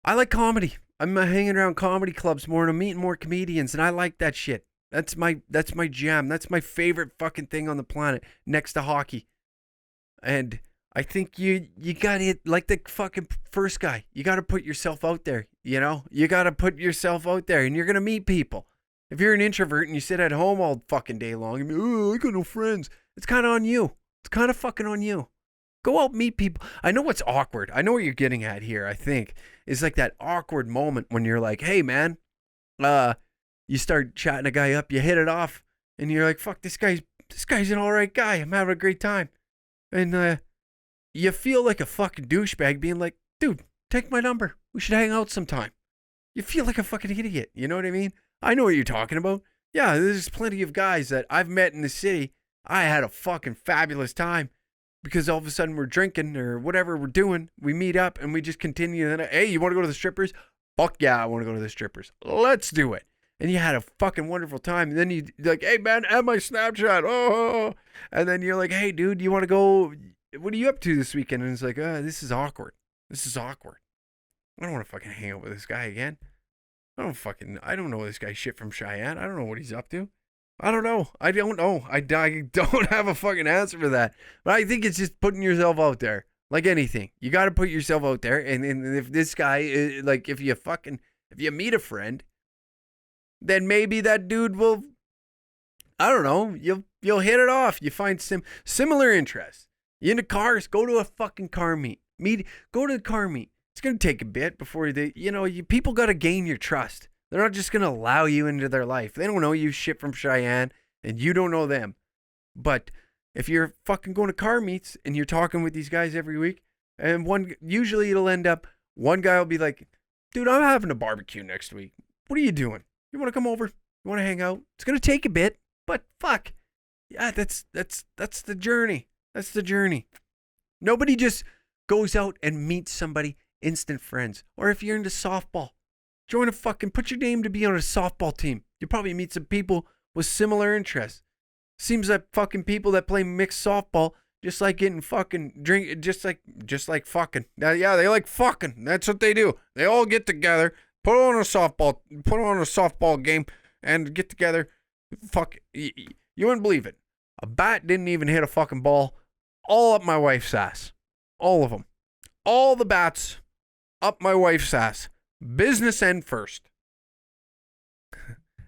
[SPEAKER 1] I like comedy. I'm hanging around comedy clubs more and I'm meeting more comedians, and I like that shit. That's my jam. That's my favorite fucking thing on the planet, next to hockey. And I think you got to, like the fucking first guy, you got to put yourself out there, You got to put yourself out there, and you're going to meet people. If you're an introvert and you sit at home all fucking day long, and I got no friends, it's kind of on you. It's kind of fucking on you. Go out, meet people. I know what's awkward. I know what you're getting at here, I think. It's like that awkward moment when you're like, hey, man, you start chatting a guy up, you hit it off, and you're like, fuck, this guy's an all right guy. I'm having a great time. And, you feel like a fucking douchebag being like, dude, take my number. We should hang out sometime. You feel like a fucking idiot. You know what I mean? I know what you're talking about. Yeah, there's plenty of guys that I've met in the city. I had a fucking fabulous time because all of a sudden we're drinking or whatever we're doing. We meet up and we just continue. And hey, you want to go to the strippers? Fuck yeah, I want to go to the strippers. Let's do it. And you had a fucking wonderful time. And then you're like, hey, man, add my Snapchat. Oh. And then you're like, hey, dude, you want to go... What are you up to this weekend? And it's like, this is awkward. I don't want to fucking hang out with this guy again. I don't know this guy shit from Cheyenne. I don't know what he's up to. I don't know. I don't have a fucking answer for that. But I think it's just putting yourself out there. Like anything. You got to put yourself out there. And if this guy, if you meet a friend, then maybe that dude will, I don't know, you'll hit it off. You find similar interests. You into cars? Go to a fucking car meet. Go to the car meet. It's going to take a bit before people got to gain your trust. They're not just going to allow you into their life. They don't know you shit from Cheyenne, and you don't know them. But if you're fucking going to car meets and you're talking with these guys every week, and usually it'll end up, one guy will be like, dude, I'm having a barbecue next week. What are you doing? You want to come over? You want to hang out? It's going to take a bit, but fuck. Yeah, that's the journey. That's the journey. Nobody just goes out and meets somebody, instant friends. Or if you're into softball, put your name to be on a softball team. You'll probably meet some people with similar interests. Seems like fucking people that play mixed softball just like getting fucking drink, just like fucking. Yeah, they like fucking. That's what they do. They all get together, put on a softball game, and get together. Fuck, you wouldn't believe it. A bat didn't even hit a fucking ball. All up my wife's ass. All of them. All the bats up my wife's ass. Business end first.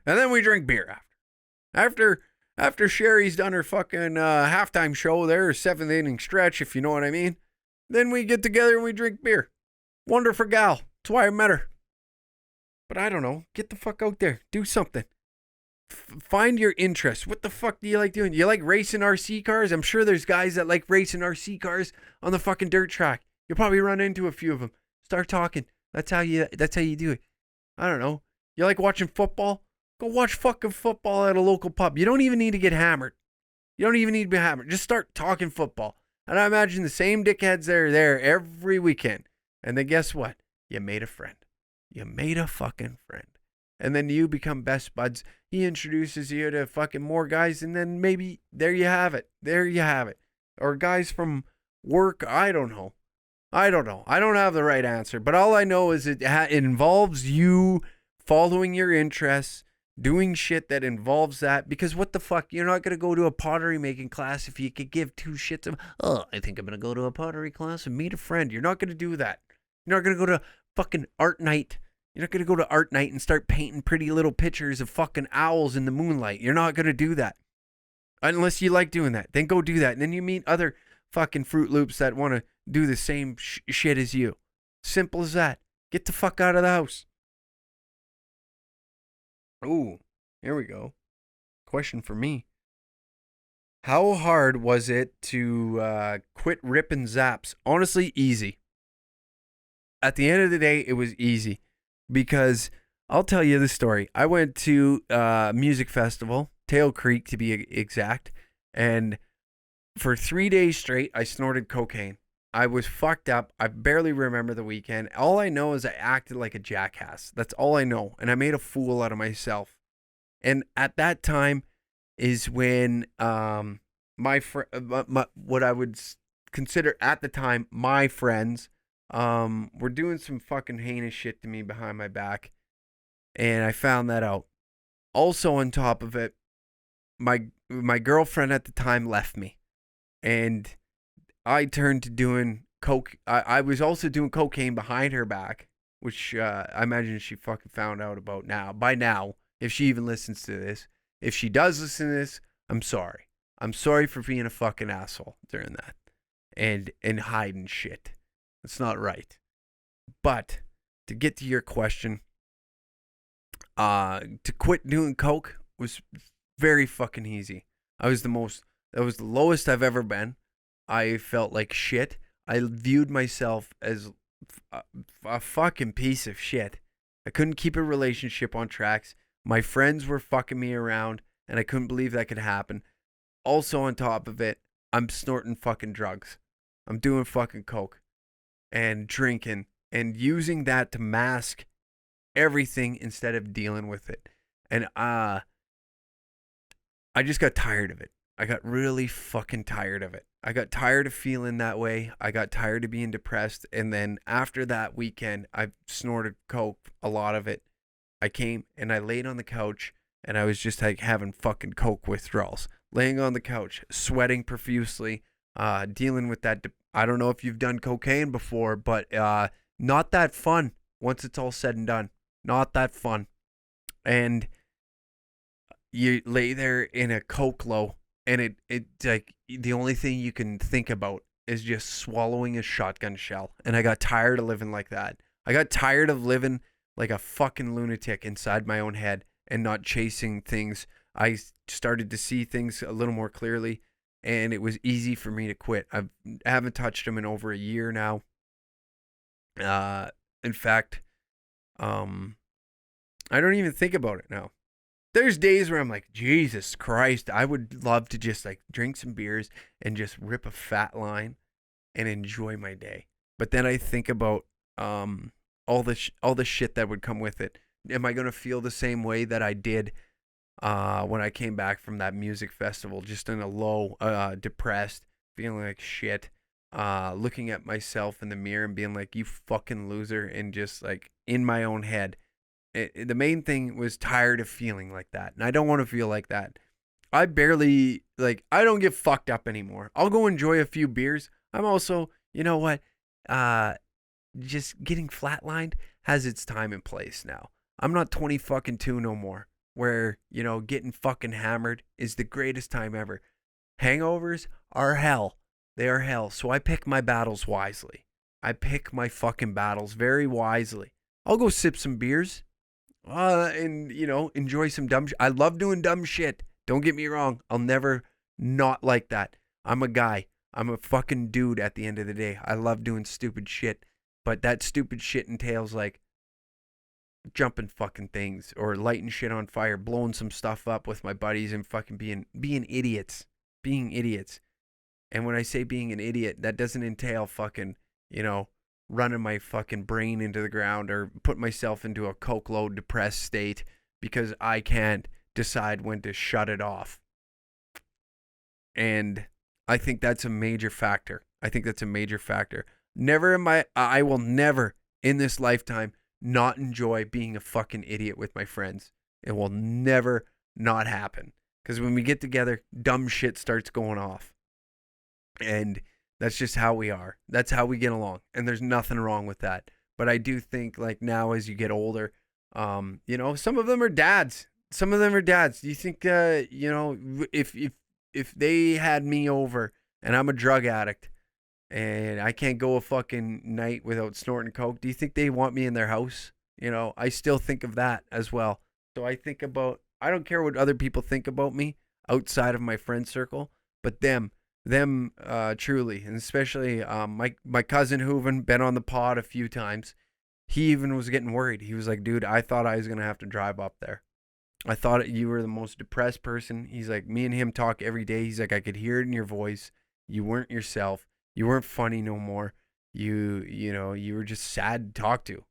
[SPEAKER 1] And then we drink beer after Sherry's done her fucking halftime show there, 7th inning stretch, if you know what I mean. Then we get together and we drink beer. Wonderful gal. That's why I met her. But I don't know. Get the fuck out there. Do something. Find your interest. What the fuck do you like doing? You like racing RC cars? I'm sure there's guys that like racing RC cars on the fucking dirt track. You'll probably run into a few of them. Start talking. That's how you do it. I don't know. You like watching football? Go watch fucking football at a local pub. You don't even need to get hammered. You don't even need to be hammered. Just start talking football. And I imagine the same dickheads that are there every weekend. And then guess what? You made a friend. You made a fucking friend. And then you become best buds. He introduces you to fucking more guys. And then maybe there you have it. There you have it. Or guys from work. I don't know. I don't have the right answer. But all I know is it involves you following your interests. Doing shit that involves that, because what the fuck, you're not going to go to a pottery making class if you could give two shits of, I think I'm going to go to a pottery class and meet a friend. You're not going to do that. You're not going to go to fucking art night. You're not going to go to art night and start painting pretty little pictures of fucking owls in the moonlight. You're not going to do that. Unless you like doing that. Then go do that. And then you meet other fucking Fruit Loops that want to do the same shit as you. Simple as that. Get the fuck out of the house. Ooh, here we go. Question for me. How hard was it to quit ripping zaps? Honestly, easy. At the end of the day, it was easy. Because I'll tell you the story. I went to a music festival, Tail Creek to be exact. And for 3 days straight, I snorted cocaine. I was fucked up. I barely remember the weekend. All I know is I acted like a jackass. That's all I know. And I made a fool out of myself. And at that time is when what I would consider at the time my friends were doing some fucking heinous shit to me behind my back. And I found that out. Also on top of it, my girlfriend at the time left me. And I turned to doing coke. I was also doing cocaine behind her back, which I imagine she fucking found out about now. By now, if she even listens to this. If she does listen to this, I'm sorry. I'm sorry for being a fucking asshole during that. And hiding shit. It's not right. But to get to your question, to quit doing coke was very fucking easy. That was the lowest I've ever been. I felt like shit. I viewed myself as a fucking piece of shit. I couldn't keep a relationship on tracks. My friends were fucking me around, and I couldn't believe that could happen. Also on top of it, I'm snorting fucking drugs. I'm doing fucking coke and drinking and using that to mask everything instead of dealing with it. And I just got tired of it. I got really fucking tired of it. I got tired of feeling that way. I got tired of being depressed. And then after that weekend, I snorted coke, a lot of it. I came and I laid on the couch and I was just like having fucking coke withdrawals. Laying on the couch, sweating profusely, dealing with that. I don't know if you've done cocaine before, but not that fun once it's all said and done. Not that fun. And you lay there in a coke low. And it's like the only thing you can think about is just swallowing a shotgun shell. And I got tired of living like that. I got tired of living like a fucking lunatic inside my own head and not chasing things. I started to see things a little more clearly, and it was easy for me to quit. I haven't touched them in over a year now. In fact, I don't even think about it now. There's days where I'm like, Jesus Christ, I would love to just like drink some beers and just rip a fat line and enjoy my day. But then I think about all the shit that would come with it. Am I gonna feel the same way that I did when I came back from that music festival, just in a low, depressed, feeling like shit, looking at myself in the mirror and being like, you fucking loser, and just like in my own head. The main thing was tired of feeling like that, and I don't want to feel like that. I don't get fucked up anymore. I'll go enjoy a few beers. I'm also, you know what, just getting flatlined has its time and place now. I'm not 20 fucking 2 no more, where, you know, getting fucking hammered is the greatest time ever. Hangovers are hell. They are hell. So I pick my battles wisely. I pick my fucking battles very wisely. I'll go sip some beers. And, you know, enjoy some dumb shit. I love doing dumb shit. Don't get me wrong. I'll never not like that. I'm a guy. I'm a fucking dude at the end of the day. I love doing stupid shit. But that stupid shit entails like jumping fucking things or lighting shit on fire, blowing some stuff up with my buddies and fucking being idiots. Being idiots. And when I say being an idiot, that doesn't entail fucking, you know, running my fucking brain into the ground or put myself into a coke load depressed state because I can't decide when to shut it off. And I think that's a major factor. I will never in this lifetime not enjoy being a fucking idiot with my friends. It will never not happen. Because when we get together, dumb shit starts going off. And that's just how we are. That's how we get along. And there's nothing wrong with that. But I do think like now as you get older, you know, some of them are dads. Do you think, you know, if they had me over and I'm a drug addict and I can't go a fucking night without snorting coke, do you think they want me in their house? You know, I still think of that as well. So I don't care what other people think about me outside of my friend circle, but them truly, and especially my cousin Hooven, been on the pod a few times. He even was getting worried. He was like, dude, I thought I was gonna have to drive up there. I thought you were the most depressed person. He's like, me and him talk every day. He's like, I could hear it in your voice. You weren't yourself. You weren't funny no more. You know, you were just sad to talk to,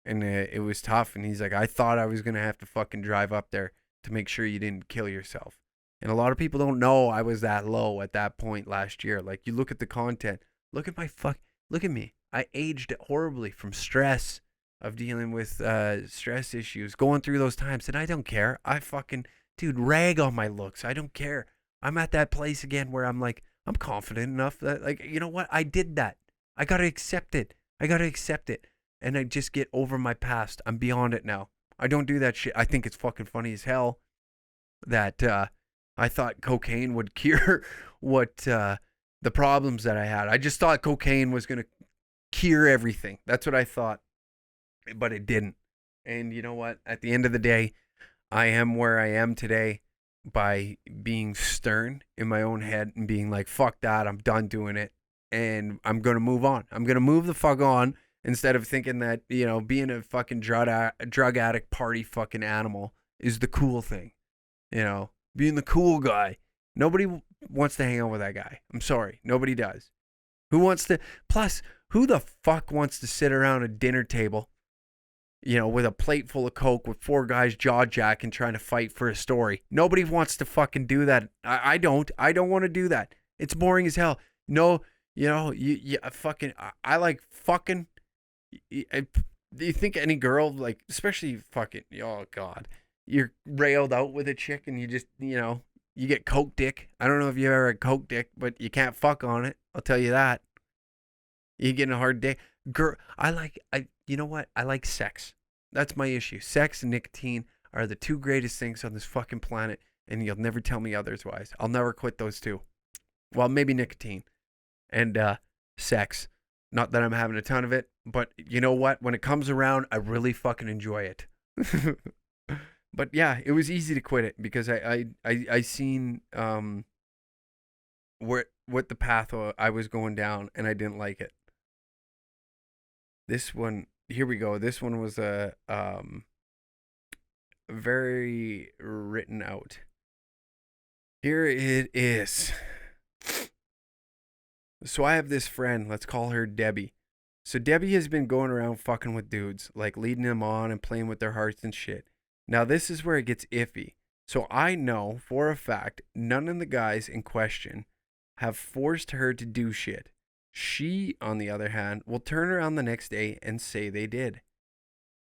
[SPEAKER 1] and it was tough. And he's like, I thought I was gonna have to fucking drive up there to make sure you didn't kill yourself. And a lot of people don't know I was that low at that point last year. Like, you look at the content. Look at me. I aged horribly from stress, of dealing with stress issues, going through those times. And I don't care. I fucking, dude, rag on my looks. I don't care. I'm at that place again where I'm like, I'm confident enough that, like, you know what? I did that. I got to accept it. And I just get over my past. I'm beyond it now. I don't do that shit. I think it's fucking funny as hell that, I thought cocaine would cure the problems that I had. I just thought cocaine was going to cure everything. That's what I thought. But it didn't. And you know what? At the end of the day, I am where I am today by being stern in my own head and being like, fuck that. I'm done doing it. And I'm going to move on. I'm going to move the fuck on instead of thinking that, you know, being a fucking drug addict party fucking animal is the cool thing. You know? Being the cool guy. Nobody wants to hang out with that guy. I'm sorry. Nobody does. Plus, who the fuck wants to sit around a dinner table, you know, with a plate full of coke with 4 guys jaw-jacking trying to fight for a story? Nobody wants to fucking do that. I don't want to do that. It's boring as hell. No, you know, I like fucking, do you think any girl, like, especially fucking, oh God, you're railed out with a chick and you just, you know, you get coke dick. I don't know if you ever had coke dick, but you can't fuck on it. I'll tell you that. You get a hard day. Girl, you know what? I like sex. That's my issue. Sex and nicotine are the 2 greatest things on this fucking planet, and you'll never tell me otherwise. I'll never quit those 2. Well, maybe nicotine. And sex. Not that I'm having a ton of it, but you know what? When it comes around, I really fucking enjoy it. But yeah, it was easy to quit it because I seen what the path I was going down, and I didn't like it. This one, here we go. This one was a very written out. Here it is. So I have this friend, let's call her Debbie. So Debbie has been going around fucking with dudes, like leading them on and playing with their hearts and shit. Now this is where it gets iffy. So I know for a fact none of the guys in question have forced her to do shit. She, on the other hand, will turn around the next day and say they did.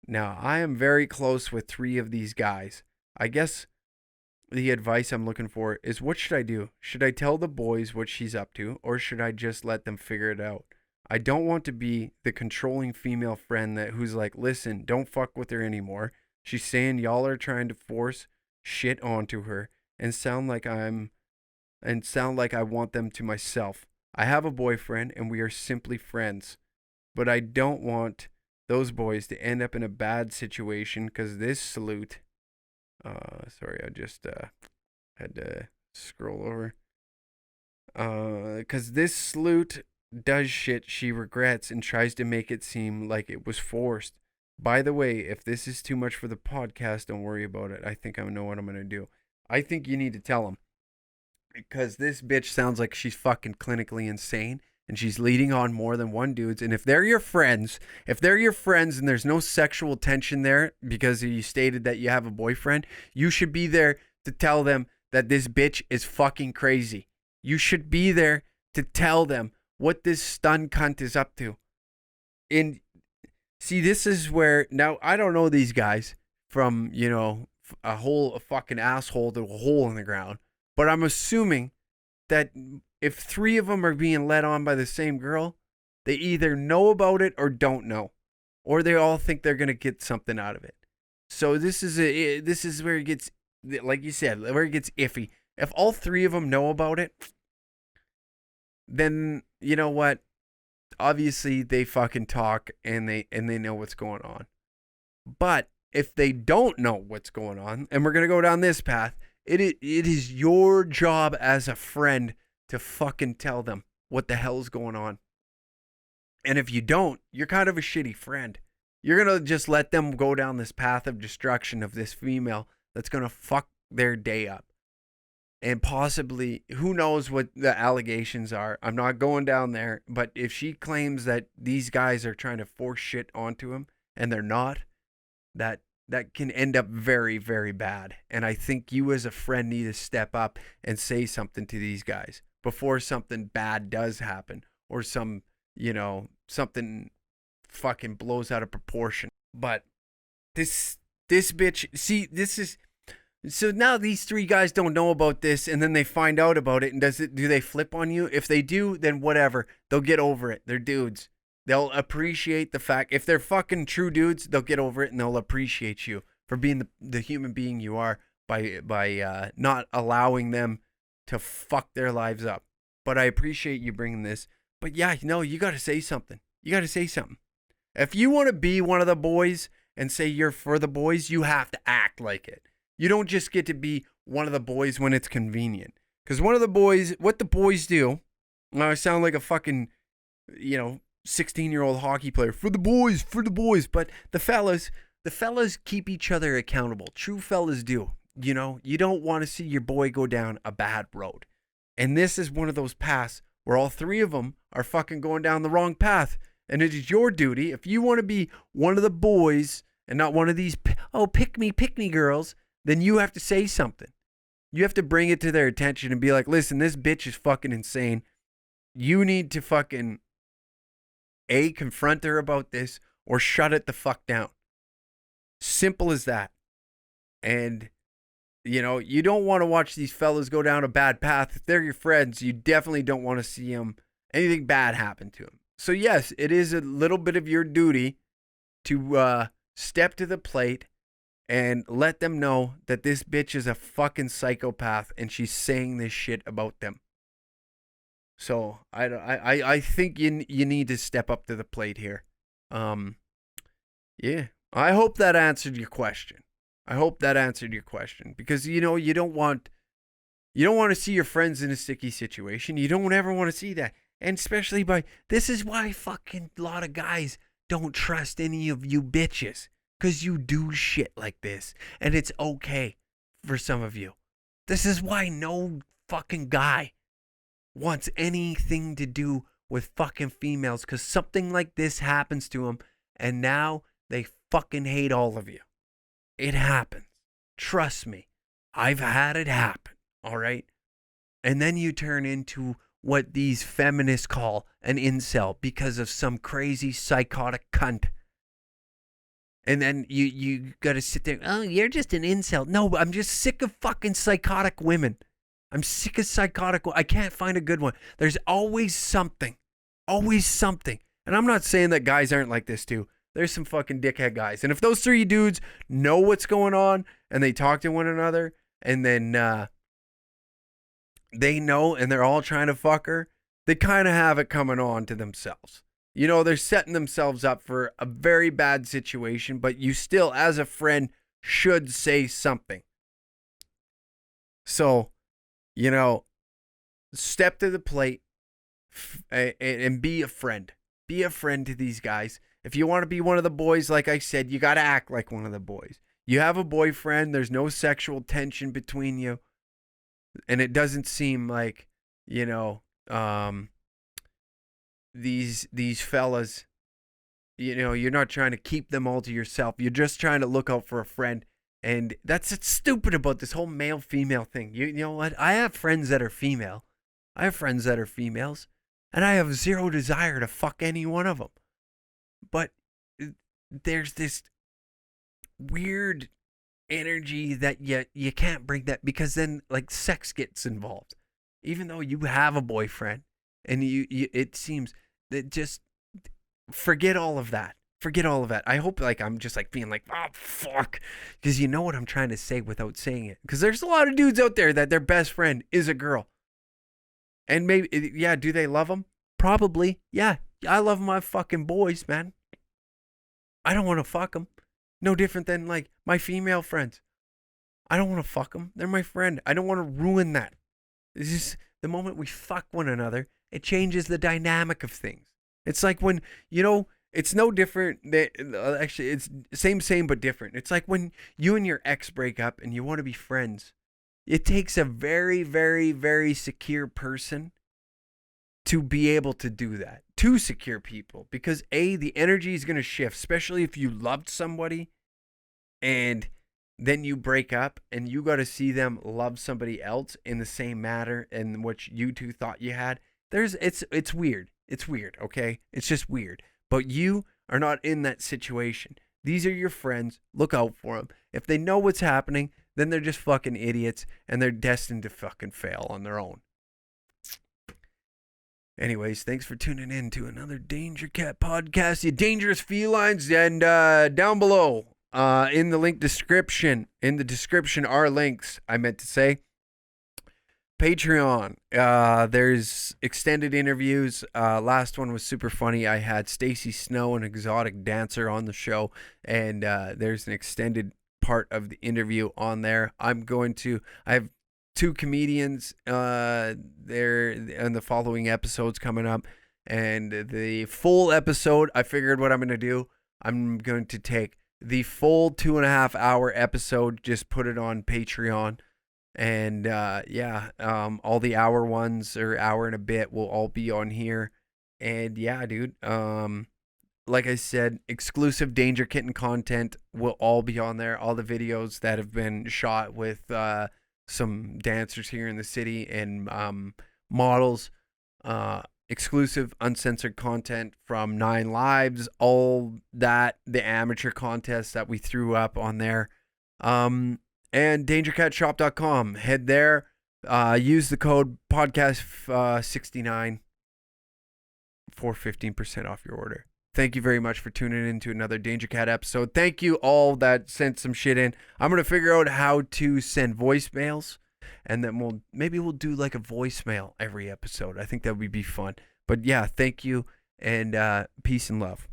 [SPEAKER 1] Now, I am very close with 3 of these guys. I guess the advice I'm looking for is, what should I do? Should I tell the boys what she's up to, or should I just let them figure it out? I don't want to be the controlling female friend who's like, listen, don't fuck with her anymore. She's saying y'all are trying to force shit onto her and sound like I want them to myself. I have a boyfriend and we are simply friends, but I don't want those boys to end up in a bad situation because this salute. Sorry, I just had to scroll over. Because this salute does shit she regrets and tries to make it seem like it was forced. By the way, if this is too much for the podcast, don't worry about it. I think I know what I'm going to do. I think you need to tell them. Because this bitch sounds like she's fucking clinically insane. And she's leading on more than one dudes. And if they're your friends and there's no sexual tension there because you stated that you have a boyfriend, you should be there to tell them that this bitch is fucking crazy. You should be there to tell them what this stun cunt is up to. And see, this is where, now I don't know these guys from, a fucking asshole to a hole in the ground. But I'm assuming that if 3 of them are being led on by the same girl, they either know about it or don't know, or they all think they're gonna get something out of it. So this is where it gets, like you said, where it gets iffy. If all 3 of them know about it, then you know what? Obviously they fucking talk and they know what's going on. But if they don't know what's going on, and we're gonna go down this path, it is your job as a friend to fucking tell them what the hell's going on. And if you don't, you're kind of a shitty friend. You're going to just let them go down this path of destruction of this female that's going to fuck their day up. And possibly, who knows what the allegations are. I'm not going down there. But if she claims that these guys are trying to force shit onto him, and they're not, that can end up very, very bad. And I think you as a friend need to step up and say something to these guys before something bad does happen, or something fucking blows out of proportion. But this bitch, see, this is, so now these 3 guys don't know about this, and then they find out about it, and do they flip on you? If they do, then whatever, they'll get over it. They're dudes. They'll appreciate the fact, if they're fucking true dudes, they'll get over it and they'll appreciate you for being the human being you are by not allowing them to fuck their lives up. But I appreciate you bringing this. But yeah, you got to say something. You got to say something. If you want to be one of the boys and say you're for the boys, you have to act like it. You don't just get to be one of the boys when it's convenient. Because what the boys do, I sound like a fucking, 16-year-old hockey player, for the boys. But the fellas keep each other accountable. True fellas do. You don't want to see your boy go down a bad road. And this is one of those paths where all 3 of them are fucking going down the wrong path. And it is your duty, if you want to be one of the boys and not one of these, pick me girls, then you have to say something. You have to bring it to their attention and be like, listen, this bitch is fucking insane. You need to fucking confront her about this, or shut it the fuck down. Simple as that. And, you don't want to watch these fellas go down a bad path. If they're your friends, you definitely don't want to see anything bad happen to them. So yes, it is a little bit of your duty to step to the plate and let them know that this bitch is a fucking psychopath and she's saying this shit about them. So I think you need to step up to the plate here. Yeah. I hope that answered your question. Because you don't want to see your friends in a sticky situation. You don't ever want to see that. And especially this is why fucking a lot of guys don't trust any of you bitches. Because you do shit like this. And it's okay for some of you. This is why no fucking guy wants anything to do with fucking females. Because something like this happens to them. And now they fucking hate all of you. It happens. Trust me. I've had it happen. All right? And then you turn into what these feminists call an incel because of some crazy psychotic cunt. And then you got to sit there, oh, you're just an incel. No, I'm just sick of fucking psychotic women. I'm sick of I can't find a good one. There's always something. Always something. And I'm not saying that guys aren't like this too. There's some fucking dickhead guys. And if those three dudes know what's going on and they talk to one another and then they know and they're all trying to fuck her, they kind of have it coming on to themselves. They're setting themselves up for a very bad situation, but you still, as a friend, should say something. So, step to the plate and be a friend. Be a friend to these guys. If you want to be one of the boys, like I said, you got to act like one of the boys. You have a boyfriend. There's no sexual tension between you. And it doesn't seem like, these fellas, you're not trying to keep them all to yourself. You're just trying to look out for a friend. And that's what's stupid about this whole male-female thing. You know what? I have friends that are female. I have friends that are females. And I have zero desire to fuck any one of them. But there's this weird energy that you can't bring that, because then like sex gets involved. Even though you have a boyfriend and you it seems that just forget all of that. Forget all of that. I hope I'm just being oh fuck, because you know what I'm trying to say without saying it. Because there's a lot of dudes out there that their best friend is a girl. And maybe, yeah, do they love them? Probably. Yeah, I love my fucking boys, man. I don't want to fuck them. No different than my female friends. I don't want to fuck them. They're my friend. I don't want to ruin that. It's just the moment we fuck one another, it changes the dynamic of things. It's like when, it's no different. Actually, it's same but different. It's like when you and your ex break up and you want to be friends. It takes a very, very, very secure person to be able to do that. Two secure people. Because the energy is going to shift, especially if you loved somebody and then you break up and you got to see them love somebody else in the same manner in which you two thought you had. It's weird. It's weird, okay? It's just weird. But you are not in that situation. These are your friends. Look out for them. If they know what's happening, then they're just fucking idiots and they're destined to fucking fail on their own. Anyways, thanks for tuning in to another Danger Cat podcast, you dangerous felines. And down below, in the description are links, I meant to say. Patreon, there's extended interviews. Last one was super funny. I had Stacy Snow, an exotic dancer, on the show, and there's an extended part of the interview on there. I have two comedians there in the following episodes coming up, and the full episode, I figured what I'm going to do, I'm going to take the full 2.5 hour episode, just put it on Patreon, and all the hour ones, or hour and a bit, will all be on here. And yeah, dude, like I said, exclusive Danger Kitten content will all be on there. All the videos that have been shot with some dancers here in the city and models, exclusive uncensored content from 9 Lives, all that, the amateur contests that we threw up on there, and dangercatshop.com. Head there, use the code podcast69 for 15% off your order. Thank you very much for tuning in to another Danger Cat episode. Thank you all that sent some shit in. I'm going to figure out how to send voicemails and then maybe we'll do like a voicemail every episode. I think that would be fun. But yeah, thank you, and peace and love.